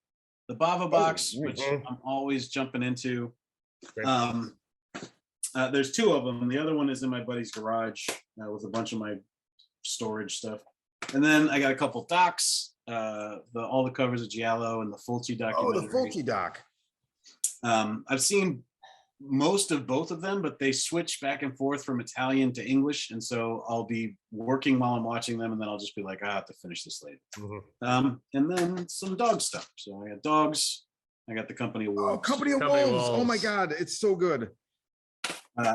the Bava box, which I'm always jumping into. There's two of them. The other one is in my buddy's garage with a bunch of my storage stuff. And then I got a couple docs, all the covers of Giallo and the Fulci documentary. Oh, the Fulci doc. I've seen most of both of them, but they switch back and forth from Italian to English. And so I'll be working while I'm watching them, and then I'll just be like, I have to finish this later. And then some dog stuff. So I got dogs. I got the Company of Wolves. Oh, Company of Wolves. Oh my God. It's so good.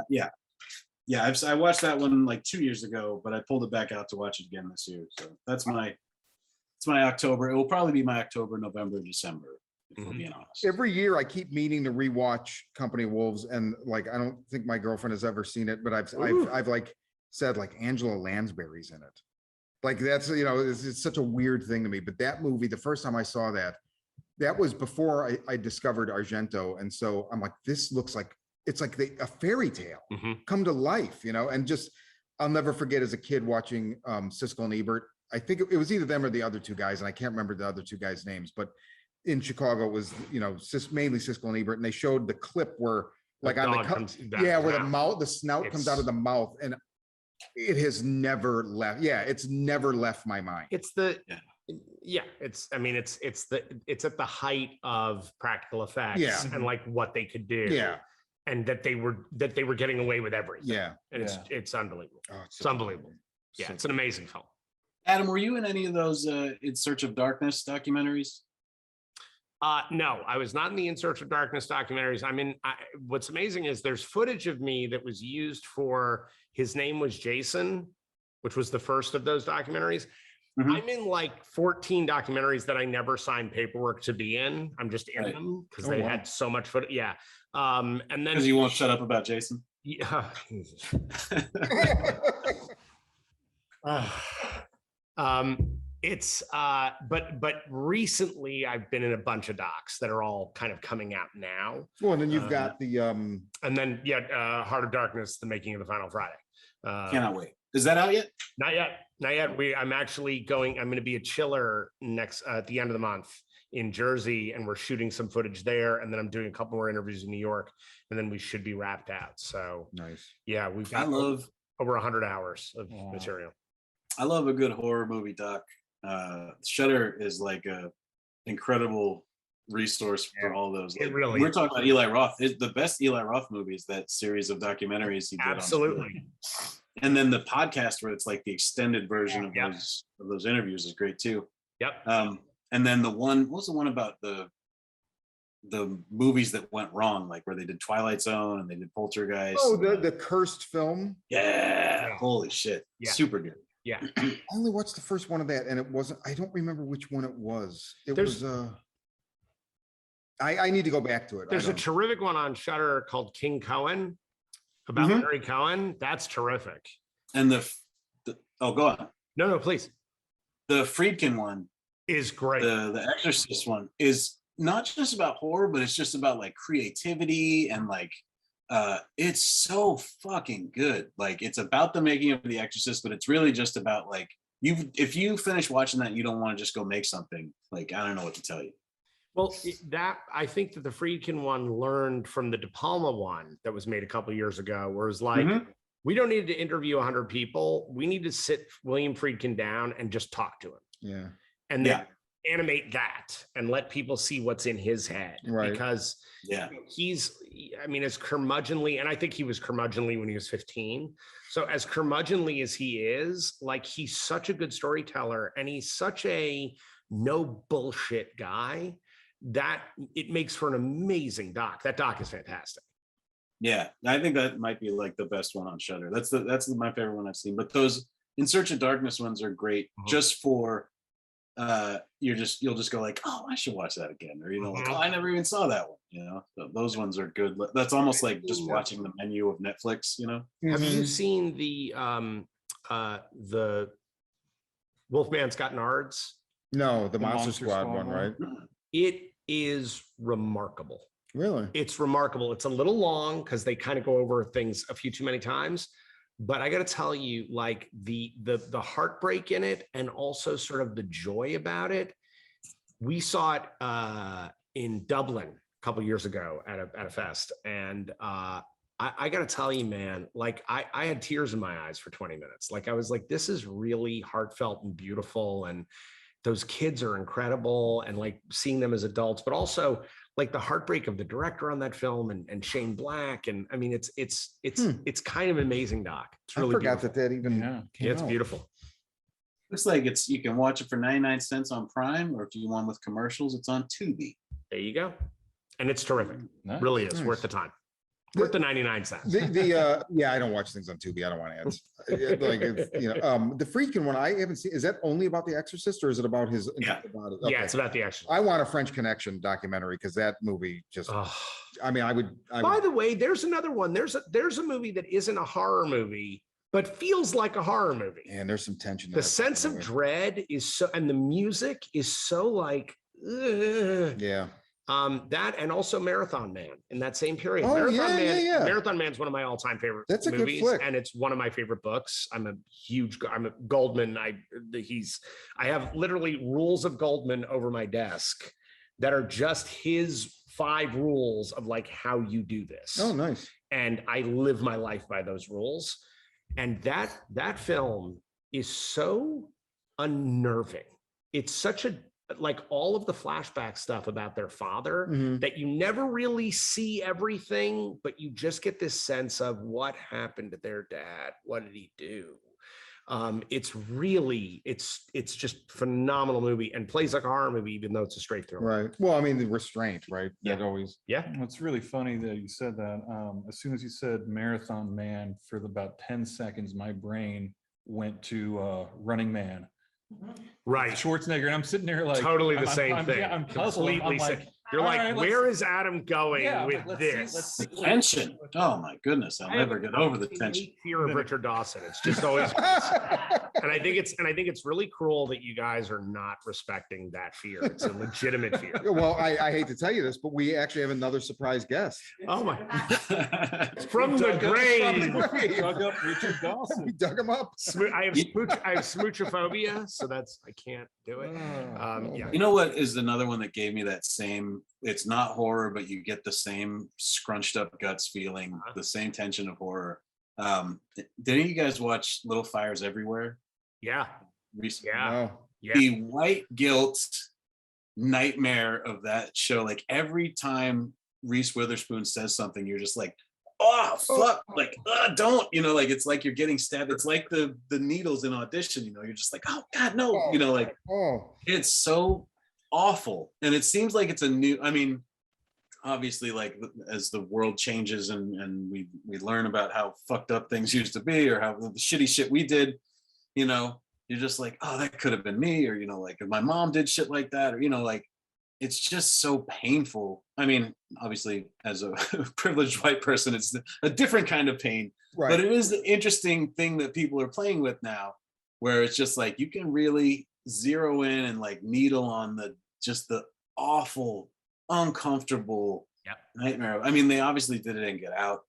Yeah. I watched that one like 2 years ago, but I pulled it back out to watch it again this year. So that's my October. It will probably be my October, November, December, if we're being honest. Every year I keep meaning to rewatch Company of Wolves, and like I don't think my girlfriend has ever seen it, but I've like said like Angela Lansbury's in it. Like that's it's such a weird thing to me. But that movie, the first time I saw that was before I discovered Argento, and so I'm like, this looks like it's like a fairy tale come to life, and just I'll never forget as a kid watching Siskel and Ebert. I think it was either them or the other two guys, and I can't remember the other two guys' names, but in Chicago it was mainly Siskel and Ebert, and they showed the clip where like on the the snout comes out of the mouth, and it has never left. Yeah, it's never left my mind. It's it's at the height of practical effects and like what they could do. Yeah. And that they were getting away with everything. Yeah. And it's unbelievable. Oh, it's unbelievable. Yeah, it's an amazing film. Adam, were you in any of those In Search of Darkness documentaries? No, I was not in the In Search of Darkness documentaries. What's amazing is there's footage of me that was used for His Name Was Jason, which was the first of those documentaries. I'm in like 14 documentaries that I never signed paperwork to be in. I'm just in them because they had so much footage. Yeah. And then because you won't shut up about Jason. Yeah. It's but recently I've been in a bunch of docs that are all kind of coming out now. Well, and then you've got the and then Heart of Darkness, the making of the Final Friday. Cannot wait. Is that out yet? Not yet. I'm actually going. I'm going to be a chiller next at the end of the month in Jersey, and we're shooting some footage there, and then I'm doing a couple more interviews in New York, and then we should be wrapped out. So nice. Yeah, we've got over 100 hours of material. I love a good horror movie doc. Shudder is like a incredible resource for all those. Like, really. We're talking about Eli Roth. The best Eli Roth movie is that series of documentaries he did. Absolutely. And then the podcast where it's like the extended version of those interviews is great too. Yep. And then what was the one about the movies that went wrong, like where they did Twilight Zone and they did Poltergeist? Oh, the cursed film. Yeah. Holy shit. Yeah. Super good. Yeah. I only watched the first one of that, and it wasn't. I don't remember which one it was. Was. I need to go back to it. There's a terrific one on Shudder called King Cohen about Larry Cohen. That's terrific. And the go on. No, please. The Friedkin one is great. The Exorcist one is not just about horror, but it's just about like creativity and like it's so fucking good. Like it's about the making of The Exorcist, but it's really just about like if you finish watching that, you don't want to just go make something. Like I don't know what to tell you. Well, I think that the Friedkin one learned from the De Palma one that was made a couple of years ago, where it was like, we don't need to interview 100 people. We need to sit William Friedkin down and just talk to him. Yeah. And then animate that and let people see what's in his head. Right. Because he's, I mean, as curmudgeonly, and I think he was curmudgeonly when he was 15. So as curmudgeonly as he is, like, he's such a good storyteller and he's such a no bullshit guy that it makes for an amazing doc. That doc is fantastic. Yeah, I think that might be like the best one on Shudder. That's my favorite one I've seen. But those In Search of Darkness ones are great just for you'll just go like, oh, I should watch that again, or like, oh, I never even saw that one. Those ones are good. That's almost like just watching the menu of Netflix. Have you seen the Wolfman's Got Nards? No, the Monster Squad one, right? It is remarkable. Really? It's remarkable. It's a little long because they kind of go over things a few too many times. But I got to tell you, like the heartbreak in it and also sort of the joy about it. We saw it in Dublin a couple of years ago at a fest. And I got to tell you, man, like I had tears in my eyes for 20 minutes. Like I was like, this is really heartfelt and beautiful. And those kids are incredible, and like seeing them as adults, but also like the heartbreak of the director on that film and Shane Black. And I mean, it's kind of amazing, doc. It's really I forgot beautiful. that even It's beautiful. Looks like you can watch it for 99 cents on Prime, or if you want with commercials, it's on Tubi. There you go. And it's terrific. Nice. Really is worth the time. Worth the 99 cents. I don't watch things on Tubi. I don't want ads. The Friedkin one I haven't seen. Is that only about The Exorcist, or is it about his? Yeah, okay. Yeah, it's about The Exorcist. I want a French Connection documentary because that movie just. I mean, I would. By the way, there's another one. There's a movie that isn't a horror movie, but feels like a horror movie. And there's some tension. The sense of dread is so, and the music is so like. Yeah. That and also Marathon Man in that same period. Oh, Marathon Man's one of my all-time favorite That's a movies, good flick. and it's one of my favorite books. I'm a Goldman. I have literally rules of Goldman over my desk that are just his 5 rules of like how you do this. Oh, nice. And I live my life by those rules. And that film is so unnerving. It's such a like all of the flashback stuff about their father that you never really see everything, but you just get this sense of what happened to their dad. What did he do? It's just phenomenal movie and plays like a horror movie, even though it's a straight through. Right. Well, I mean, the restraint, right? Yeah. That always. Yeah. It's really funny that you said that. As soon as you said Marathon Man, for about 10 seconds, my brain went to Running Man. Right. Schwarzenegger, and I'm sitting there like totally the same thing. Yeah, I'm puzzled. I'm like, You're All like, right, where is Adam going Yeah, with let's this? see. Tension. Oh my goodness, I'll never get over the tension. Fear of Richard Dawson. It's just always, and I think it's really cruel that you guys are not respecting that fear. It's a legitimate fear. Well, I hate to tell you this, but we actually have another surprise guest. Oh my! From the grave. Dug up Richard We Dawson. dug him up. I have smoochophobia, so I can't do it. Yeah. You know what is another one that gave me that same, it's not horror, but you get the same scrunched up guts feeling, the same tension of horror. Did any of you guys watch Little Fires Everywhere? Yeah. Recently? Yeah. No. Yeah. The white guilt nightmare of that show, like every time Reese Witherspoon says something, you're just like, oh fuck, like don't, like it's like you're getting stabbed. It's like the needles in Audition, you're just like, oh god, no, like it's so awful. And it seems like it's a new, obviously, like as the world changes and we learn about how fucked up things used to be, or how the shitty shit we did, you're just like, oh, that could have been me, or like if my mom did shit like that, or like it's just so painful. Obviously, as a privileged white person, it's a different kind of pain, Right. But it is the interesting thing that people are playing with now, where it's just like you can really zero in and like needle on the awful, uncomfortable nightmare. They obviously did it in Get Out,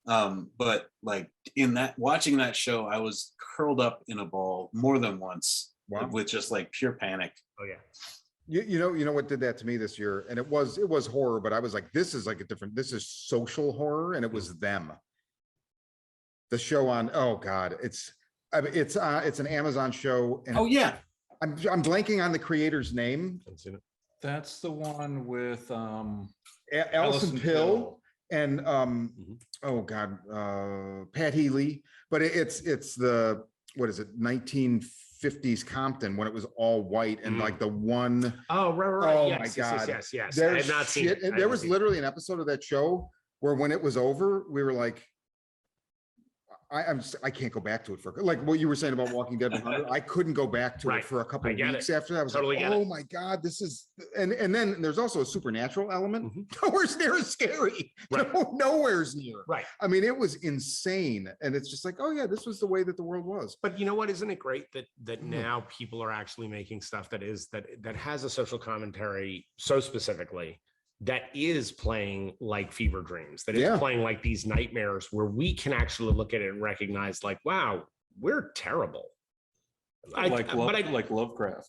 but like in that, watching that show, I was curled up in a ball more than once. Wow. With just like pure panic. Oh yeah. You know what did that to me this year, and it was horror, but I was like, this is social horror, and it was Them. The show on, oh god, it's an Amazon show, and Oh yeah, I'm blanking on the creator's name. That's the one with Alison Pill and oh god, Pat Healy, but it's the, what is it, 1950s Compton, when it was all white and like the one. Oh right. Oh yes, my god, yes. There's I have not seen it. There was literally an episode of that show where when it was over, we were like, I can't go back to it for, like what you were saying about Walking Dead 100. I couldn't go back to it for a couple of weeks after that. I was totally like, oh my god, this is, and then there's also a supernatural element. Nowhere's near as scary. Right. Nowhere's near. Right. It was insane, and it's just like, oh yeah, this was the way that the world was. But you know what? Isn't it great that now people are actually making stuff that has a social commentary so specifically, that is playing like fever dreams, that is playing like these nightmares, where we can actually look at it and recognize like, wow, we're terrible. Like Lovecraft.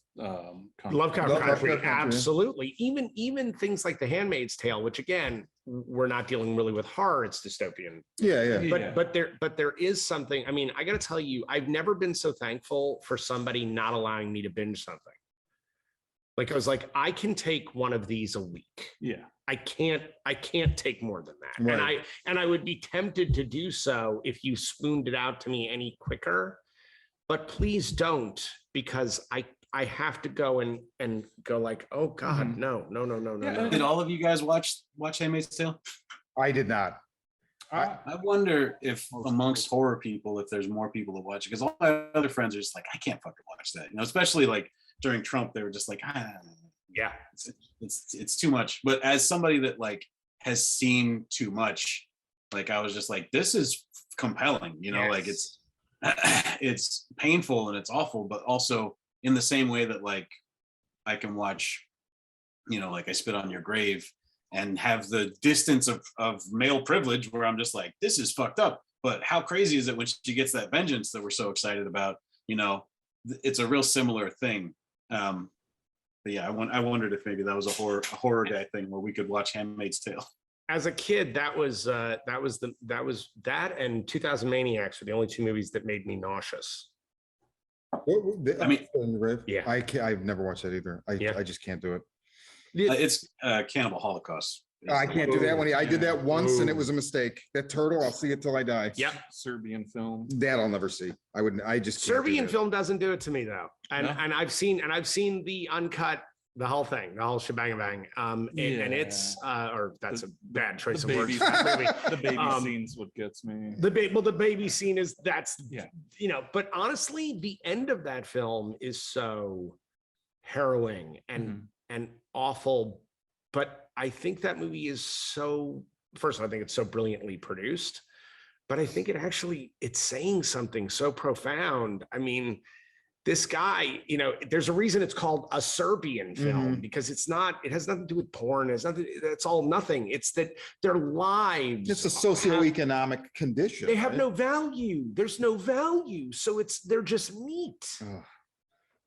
Lovecraft Country, absolutely. Even things like The Handmaid's Tale, which again, we're not dealing really with horror, it's dystopian. But there is something. I got to tell you, I've never been so thankful for somebody not allowing me to binge something. Like I was like, I can take one of these a week. Yeah. I can't take more than that. Right. And I would be tempted to do so if you spooned it out to me any quicker. But please don't, because I have to go and go like, oh God, no. Did all of you guys watch Handmaid's Tale? I did not. I wonder if amongst horror people, if there's more people that watch it, because all my other friends are just like, I can't fucking watch that. Especially like during Trump, they were just like, it's too much. But as somebody that like has seen too much, like I was just like, this is compelling, like it's painful and it's awful, but also in the same way that like I can watch, like I Spit on Your Grave and have the distance of male privilege where I'm just like, this is fucked up. But how crazy is it when she gets that vengeance that we're so excited about? It's a real similar thing. But yeah, I wondered if maybe that was a horror guy thing where we could watch Handmaid's Tale. As a kid, that and 2000 Maniacs were the only two movies that made me nauseous. Yeah, I've never watched that either. I just can't do it. It's Cannibal Holocaust. I can't do that one. I did that once and it was a mistake. That turtle, I'll see it till I die. Yep. Serbian film. That I'll never see. I just Serbian film doesn't do it to me though. And I've seen the uncut, the whole thing, the whole shebang bang. And it's or that's a bad choice of words. The baby scene's what gets me. The baby scene is but honestly, the end of that film is so harrowing and awful, but I think that movie is so, first of all, I think it's so brilliantly produced, but I think it's saying something so profound. I mean, this guy, there's a reason it's called a Serbian film, because it has nothing to do with porn. It's all nothing. It's that their lives. It's a socioeconomic condition. They have no value. There's no value. So they're just meat. Oh,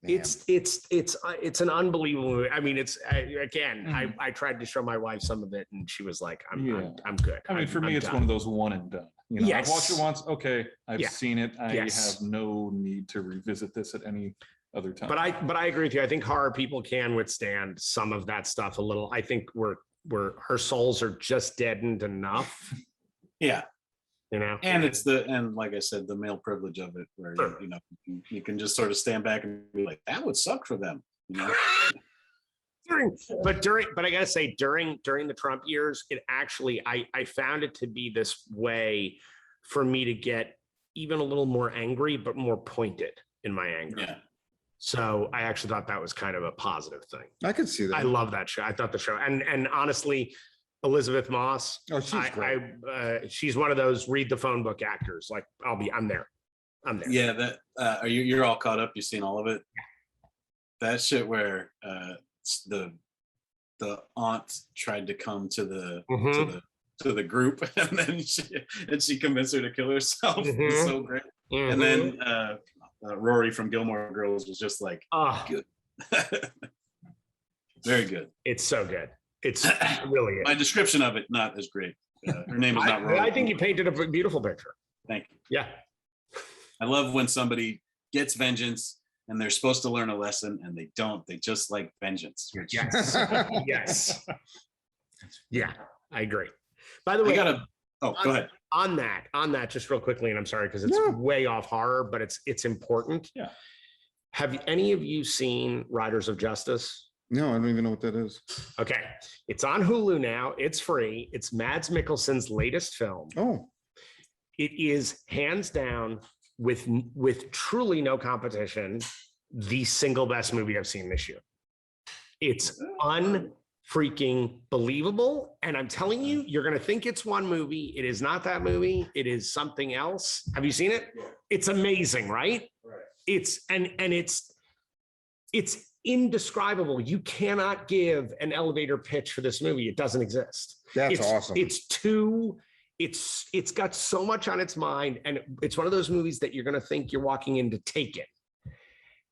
it's an unbelievable movie. I mean, I tried to show my wife some of it and she was like, I'm good. I mean, for me, it's one of those one and done. Yes. I've watched it once. Okay. I've seen it. I Yes. have no need to revisit this at any other time. But I agree with you. I think horror people can withstand some of that stuff a little. I think her souls are just deadened enough. Yeah. And and like I said, the male privilege of it, where Sure. you can just sort of stand back and be like, that would suck for them. But I gotta say, during the Trump years, it actually I found it to be this way for me to get even a little more angry, but more pointed in my anger. Yeah. So I actually thought that was kind of a positive thing. I could see that. I love that show. I thought the show, and honestly, Elizabeth Moss. Oh, she's great. She's one of those read the phone book actors. Like I'm there. Yeah. That you're all caught up. You've seen all of it. That shit where the aunt tried to come to the group and then she convinced her to kill herself. It's so great. And then Rory from Gilmore Girls was just like, good. Very good. It's so good. It's really is. My description of it, not as great. Her name is not Rory. I think you painted a beautiful picture. Thank you. Yeah. I love when somebody gets vengeance and they're supposed to learn a lesson and they don't. They just like vengeance. Yes. Yes. Yeah, I agree. By the way, go ahead. On that, just real quickly, and I'm sorry because it's way off horror, but it's important. Yeah. Have any of you seen Riders of Justice? No, I don't even know what that is. Okay. It's on Hulu now. It's free. It's Mads Mikkelsen's latest film. Oh. It is hands down, with truly no competition, the single best movie I've seen this year. It's unfreaking believable. And I'm telling you, you're going to think it's one movie. It is not that movie. It is something else. Have you seen it? It's amazing, right? Right. It's indescribable. You cannot give an elevator pitch for this movie. It doesn't exist. That's awesome. It's got so much on its mind, and it's one of those movies that you're going to think you're walking into Taken,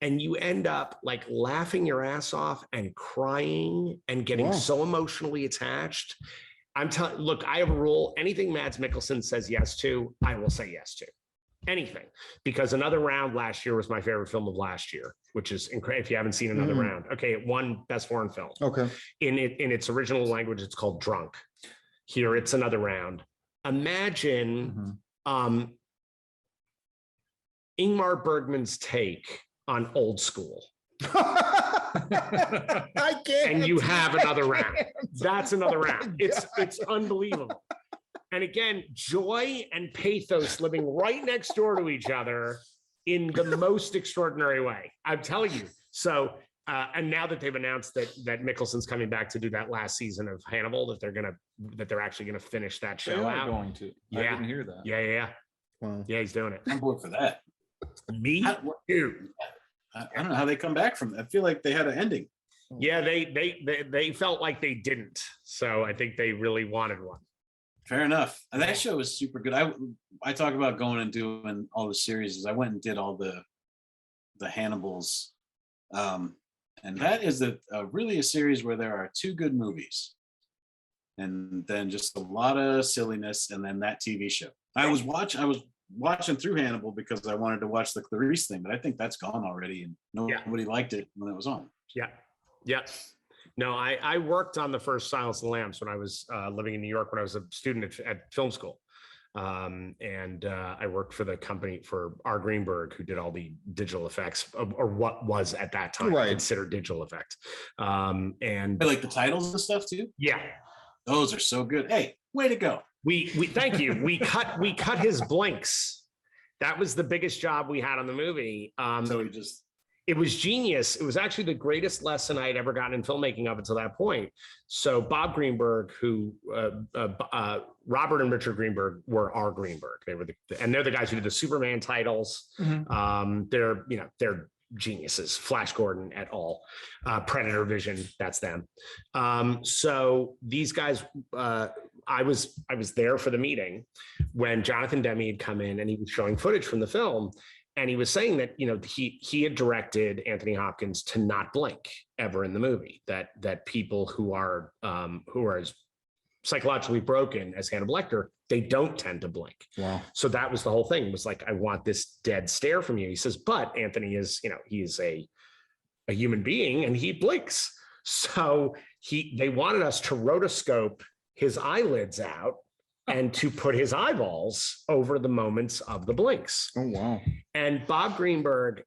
and you end up like laughing your ass off and crying and getting so emotionally attached. Look, I have a rule. Anything Mads Mikkelsen says yes to, I will say yes to. Anything, because Another Round last year was my favorite film of last year, which is incredible. If you haven't seen Another Round, okay, it won Best Foreign Film. Okay. In its original language, it's called Drunk. Here, it's Another Round. Imagine Ingmar Bergman's take on Old School. I can't. And you have Another Round. That's Another Round. It's unbelievable. And again, joy and pathos living right next door to each other in the most extraordinary way. I'm telling you. So, and now that they've announced that Mikkelsen's coming back to do that last season of Hannibal, that they're actually gonna finish that show out. Going to. Yeah. I didn't hear that. Yeah. Wow. Yeah, he's doing it. I'm bored for that. Me too. I don't know how they come back from that. I feel like they had an ending. Yeah, they felt like they didn't. So I think they really wanted one. Fair enough. And that show is super good. I talk about going and doing all the series. I went and did all the Hannibals. And that is really a series where there are two good movies. And then just a lot of silliness, and then that TV show. I was watching through Hannibal because I wanted to watch the Clarice thing, but I think that's gone already, and nobody liked it when it was on. Yeah. No, I worked on the first Silence of the Lambs when I was living in New York when I was a student at film school. And I worked for the company for R. Greenberg, who did all the digital effects, or what was at that time considered digital effect. And I like the titles and stuff too. Yeah. Those are so good. Hey, way to go. We thank you. We cut his blinks. That was the biggest job we had on the movie. So he just It was genius. It was actually the greatest lesson I had ever gotten in filmmaking up until that point. So Bob Greenberg, who Robert and Richard Greenberg were our Greenberg. They were and they're the guys who did the Superman titles. They're geniuses. Flash Gordon et al. Predator Vision, that's them. So these guys, I was there for the meeting when Jonathan Demme had come in and he was showing footage from the film. And he was saying that, he had directed Anthony Hopkins to not blink ever in the movie, that people who are as psychologically broken as Hannibal Lecter, they don't tend to blink. Wow. So that was the whole thing. It was like, I want this dead stare from you. He says, but Anthony is, he is a human being and he blinks. So they wanted us to rotoscope his eyelids out and to put his eyeballs over the moments of the blinks. Oh, wow. And Bob Greenberg,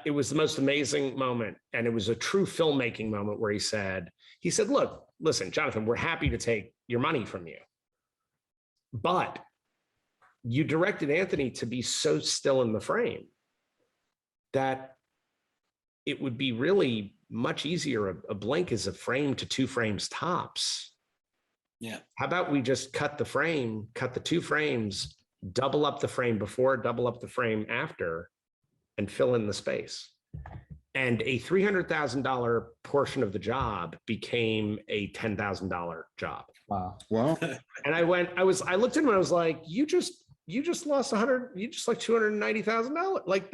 it was the most amazing moment. And it was a true filmmaking moment where he said, look, listen, Jonathan, we're happy to take your money from you. But you directed Anthony to be so still in the frame that it would be really much easier. A blink is a frame to 2 frames tops. Yeah. How about we just cut the 2 frames, double up the frame before, double up the frame after, and fill in the space. And a $300,000 portion of the job became a $10,000 job. Wow. Well, And I looked at him and I was like, you just lost $290,000. Like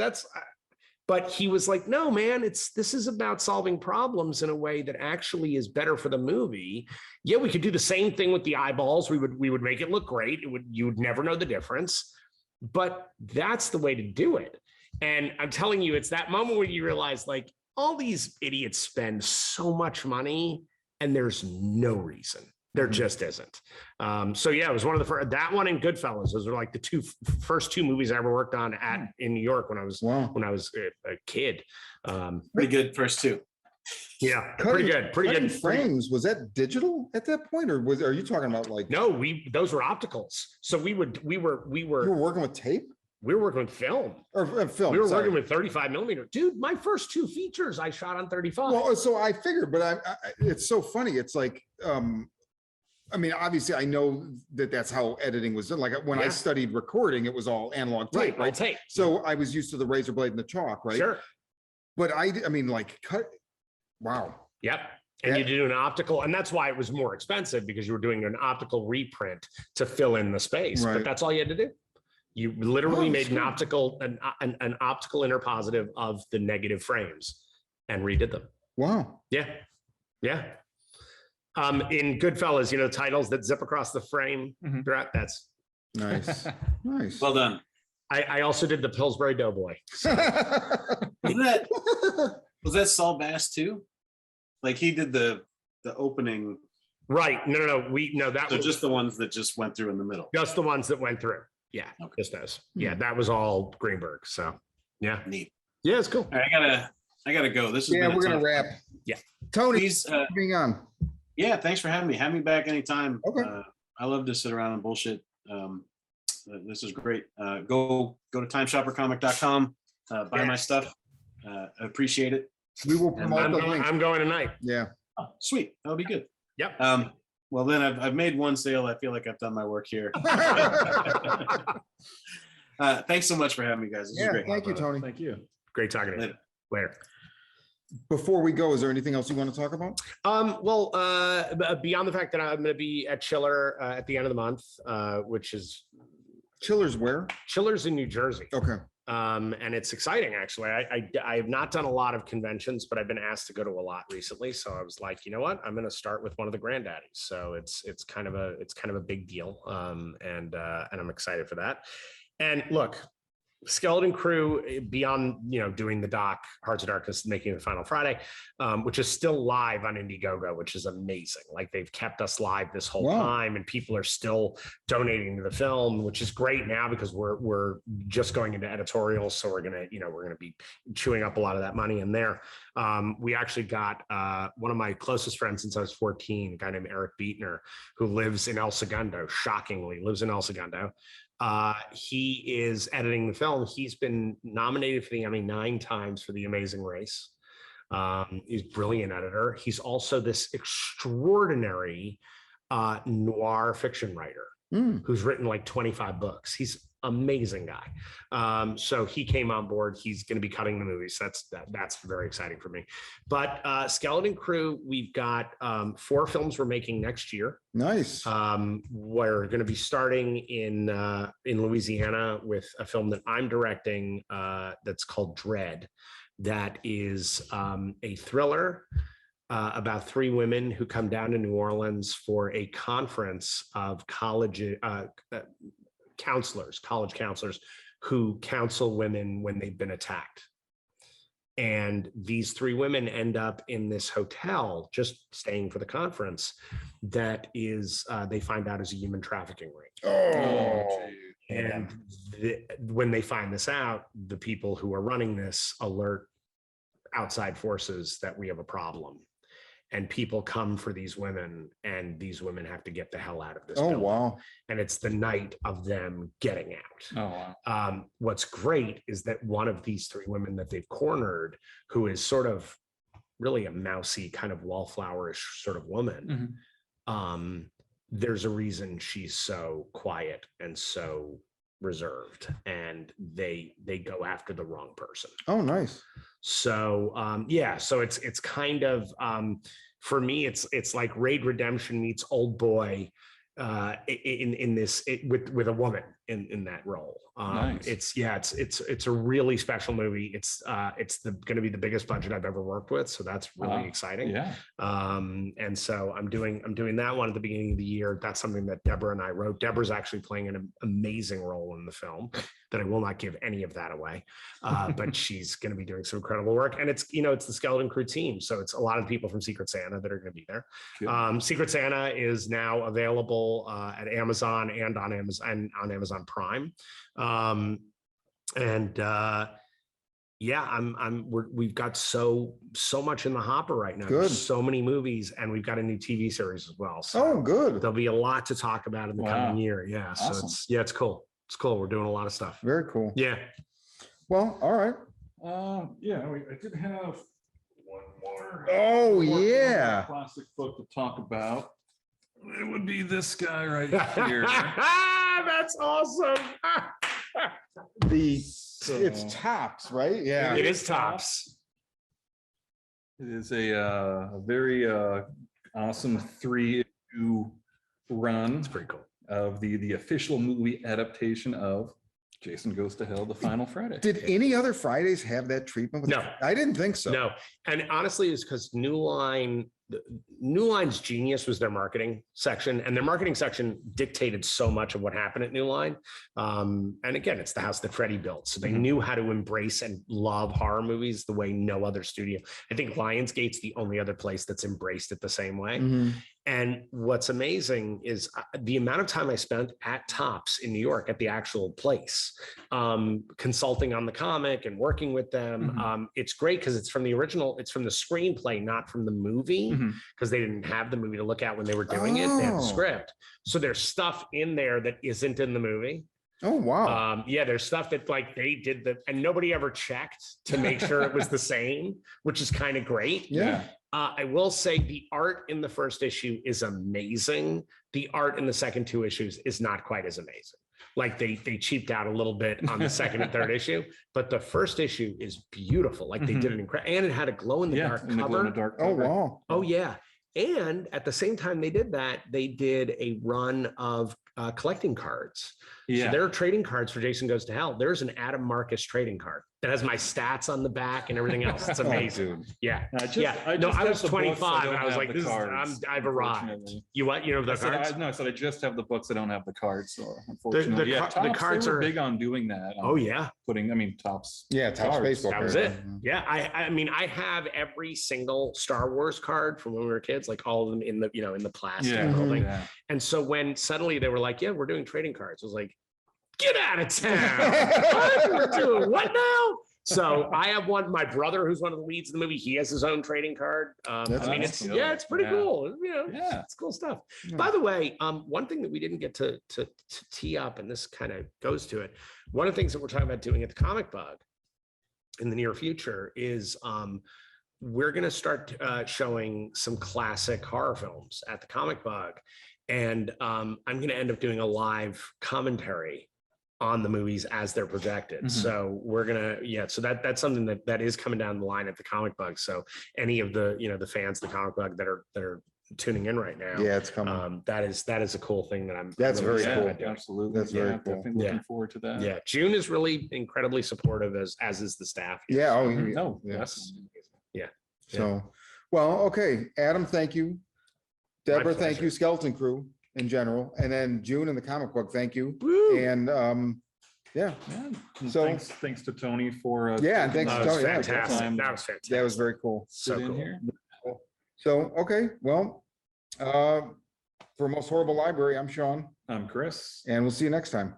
but he was like, no, man, this is about solving problems in a way that actually is better for the movie. Yeah, we could do the same thing with the eyeballs. We would make it look great. You would never know the difference, but that's the way to do it. And I'm telling you, it's that moment where you realize, like, all these idiots spend so much money and there's no reason. There just isn't. So yeah, it was one of the first, that one and Goodfellas. Those were like the first two movies I ever worked on in New York when I was a kid. Pretty good first 2. Yeah, pretty good. Frames, was that digital at that point, or are you talking about like? No, those were opticals. So we were You were working with tape? We were working with film. Or film. We were working with 35 millimeter. Dude, my first 2 features I shot on 35. Well, so I figured, but it's so funny. It's like, I mean, obviously, I know that's how editing was done. Like when I studied recording, it was all analog tape, right? Tape. So I was used to the razor blade and the chalk, right? Sure. But I mean, like wow. Yep. And you do an optical, and that's why it was more expensive, because you were doing an optical reprint to fill in the space. Right. But that's all you had to do. You literally made an optical interpositive of the negative frames and redid them. Wow. Yeah. Yeah. In Goodfellas, titles that zip across the frame. That's nice. Nice. Well done. I also did the Pillsbury Doughboy. So. Was that Saul Bass too? Like he did the opening. Right. No. That was just the ones that just went through in the middle. Just the ones that went through. Yeah. Okay. Just those. Yeah. That was all Greenberg. So yeah. Neat. Yeah, it's cool. All right, I gotta go. This is we're gonna wrap. Yeah. Tony, please being on. Yeah, thanks for having me. Have me back anytime. Okay. I love to sit around and bullshit. This is great. Go to timeshoppercomic.com. Buy my stuff. I appreciate it. We will promote the link. I'm going tonight. Yeah. Oh, sweet. That'll be good. Yep. Well, then I've made one sale. I feel like I've done my work here. Thanks so much for having me, guys. This is great. Thank you, Tony. Thank you. Great talking to you. Later. Before we go, is there anything else you want to talk about? Well, beyond the fact that I'm going to be at Chiller at the end of the month, which is Chiller's where? Chiller's in New Jersey. Okay. And it's exciting, actually. I have not done a lot of conventions, but I've been asked to go to a lot recently. So I was like, you know what? I'm going to start with one of the granddaddies. So it's kind of a big deal. And I'm excited for that. And look, Skeleton Crew, beyond doing the doc Hearts of Darkness, making the final Friday, which is still live on Indiegogo, which is amazing. Like they've kept us live this whole time, and people are still donating to the film, which is great now because we're just going into editorials, so we're gonna be chewing up a lot of that money in there. We actually got one of my closest friends since I was 14, a guy named Eric Beatner, who lives in El Segundo. Shockingly, lives in El Segundo. He is editing the film. He's been nominated for the Emmy 9 times for The Amazing Race. He's a brilliant editor. He's also this extraordinary noir fiction writer who's written like 25 books. He's amazing guy. So he came on board. He's going to be cutting the movies. That's very exciting for me. But Skeleton Crew, we've got 4 films we're making next year. Nice. We're going to be starting in Louisiana with a film that I'm directing that's called Dread. That is a thriller about 3 women who come down to New Orleans for a conference of college counselors who counsel women when they've been attacked. And these 3 women end up in this hotel, just staying for the conference, that is, they find out is a human trafficking ring. Oh, and when they find this out, the people who are running this alert outside forces that we have a problem. And people come for these women, and these women have to get the hell out of this building. Wow. And it's the night of them getting out. Oh, wow. What's great is that one of these 3 women that they've cornered, who is sort of really a mousy kind of wallflowerish sort of woman, there's a reason she's so quiet and so reserved, and they go after the wrong person. Oh, nice. So so it's kind of for me, it's like Raid Redemption meets Old Boy in this with a woman in that role. Nice. It's a really special movie. It's going to be the biggest budget I've ever worked with, so that's really exciting. Yeah. And so I'm doing that one at the beginning of the year. That's something that Deborah and I wrote. Deborah's actually playing an amazing role in the film that I will not give any of that away, but she's going to be doing some incredible work. And it's the Skeleton Crew team, so it's a lot of people from Secret Santa that are going to be there. Cool. Secret Santa is now available at Amazon and on Amazon Prime. We've got so much in the hopper right now. Good. There's so many movies, and we've got a new TV series as well. So good. There'll be a lot to talk about in the coming year. Yeah. Awesome. So it's cool. It's cool. We're doing a lot of stuff. Very cool. Yeah. Well, all right. I did have one more. Oh, yeah. Classic book to talk about. It would be this guy right here. That's awesome. It's Tops, right? Yeah. It is Tops. It is a very awesome 3-issue run. It's pretty cool. Of the official movie adaptation of Jason Goes to Hell, The Final Friday. Did any other Fridays have that treatment? No. I didn't think so. No. And honestly, it's because New Line's genius was their marketing section, and their marketing section dictated so much of what happened at New Line. And again, it's the house that Freddie built. So they knew how to embrace and love horror movies the way no other studio. I think Lionsgate's the only other place that's embraced it the same way. And what's amazing is the amount of time I spent at Tops in New York at the actual place, consulting on the comic and working with them. It's great because it's from the original, it's from the screenplay, not from the movie, because they didn't have the movie to look at when they were doing it. They had the script. So there's stuff in there that isn't in the movie. Oh, wow. There's stuff that like they did and nobody ever checked to make sure it was the same, which is kind of great. Yeah. I will say the art in the first issue is amazing. The art in the second 2 issues is not quite as amazing. Like they cheaped out a little bit on the second and third issue, but the first issue is beautiful. Like they did an incredible, and it had a glow in the dark cover. Oh, wow. Oh yeah. And at the same time they did that, they did a run of collecting cards. Yeah. So there are trading cards for Jason Goes to Hell. There's an Adam Marcus trading card that has my stats on the back and everything else. It's amazing. Yeah. I was 25 and I was like, I've arrived. You what? You know the cards? I said I just have the books. I don't have the cards. So unfortunately, the cards are big on doing that. Tops. Yeah, Tops baseball. That was it. Yeah. I have every single Star Wars card from when we were kids, like all of them in the plastic thing. Yeah. And so when suddenly they were like, yeah, we're doing trading cards, I was like, get out of town. What? We're doing what now? So I have one. My brother, who's one of the leads in the movie, he has his own trading card. That's I mean, awesome. it's pretty cool. You know, Yeah. it's cool stuff. Yeah. By the way, one thing that we didn't get to tee up, and this kind of goes to it. One of the things that we're talking about doing at the Comic Bug in the near future is we're going to start showing some classic horror films at the Comic Bug, and I'm going to end up doing a live commentary on the movies as they're projected. So we're gonna, so that's something that is coming down the line at the Comic Bug. So any of the the fans of the Comic Bug that are tuning in right now, Yeah, it's coming. that is a cool thing that I'm. That's really very excited cool. about. Absolutely. That's very cool. Definitely looking forward to that. Yeah, June is really incredibly supportive, as is the staff. Yeah. Oh, No, yeah. yes. So, well, okay, Adam, thank you. Deborah, thank pleasure. you. Skeleton Crew in general, and then June in the Comic Book, thank you. Woo! And yeah, Yeah. And So- thanks to Tony for Yeah, and thanks That to was Tony. Yeah, fantastic. time. That was fantastic. that was very cool. so sit in cool. here. So, okay, well, for Most Horrible Library, I'm Sean, I'm Chris. and we'll see you next time.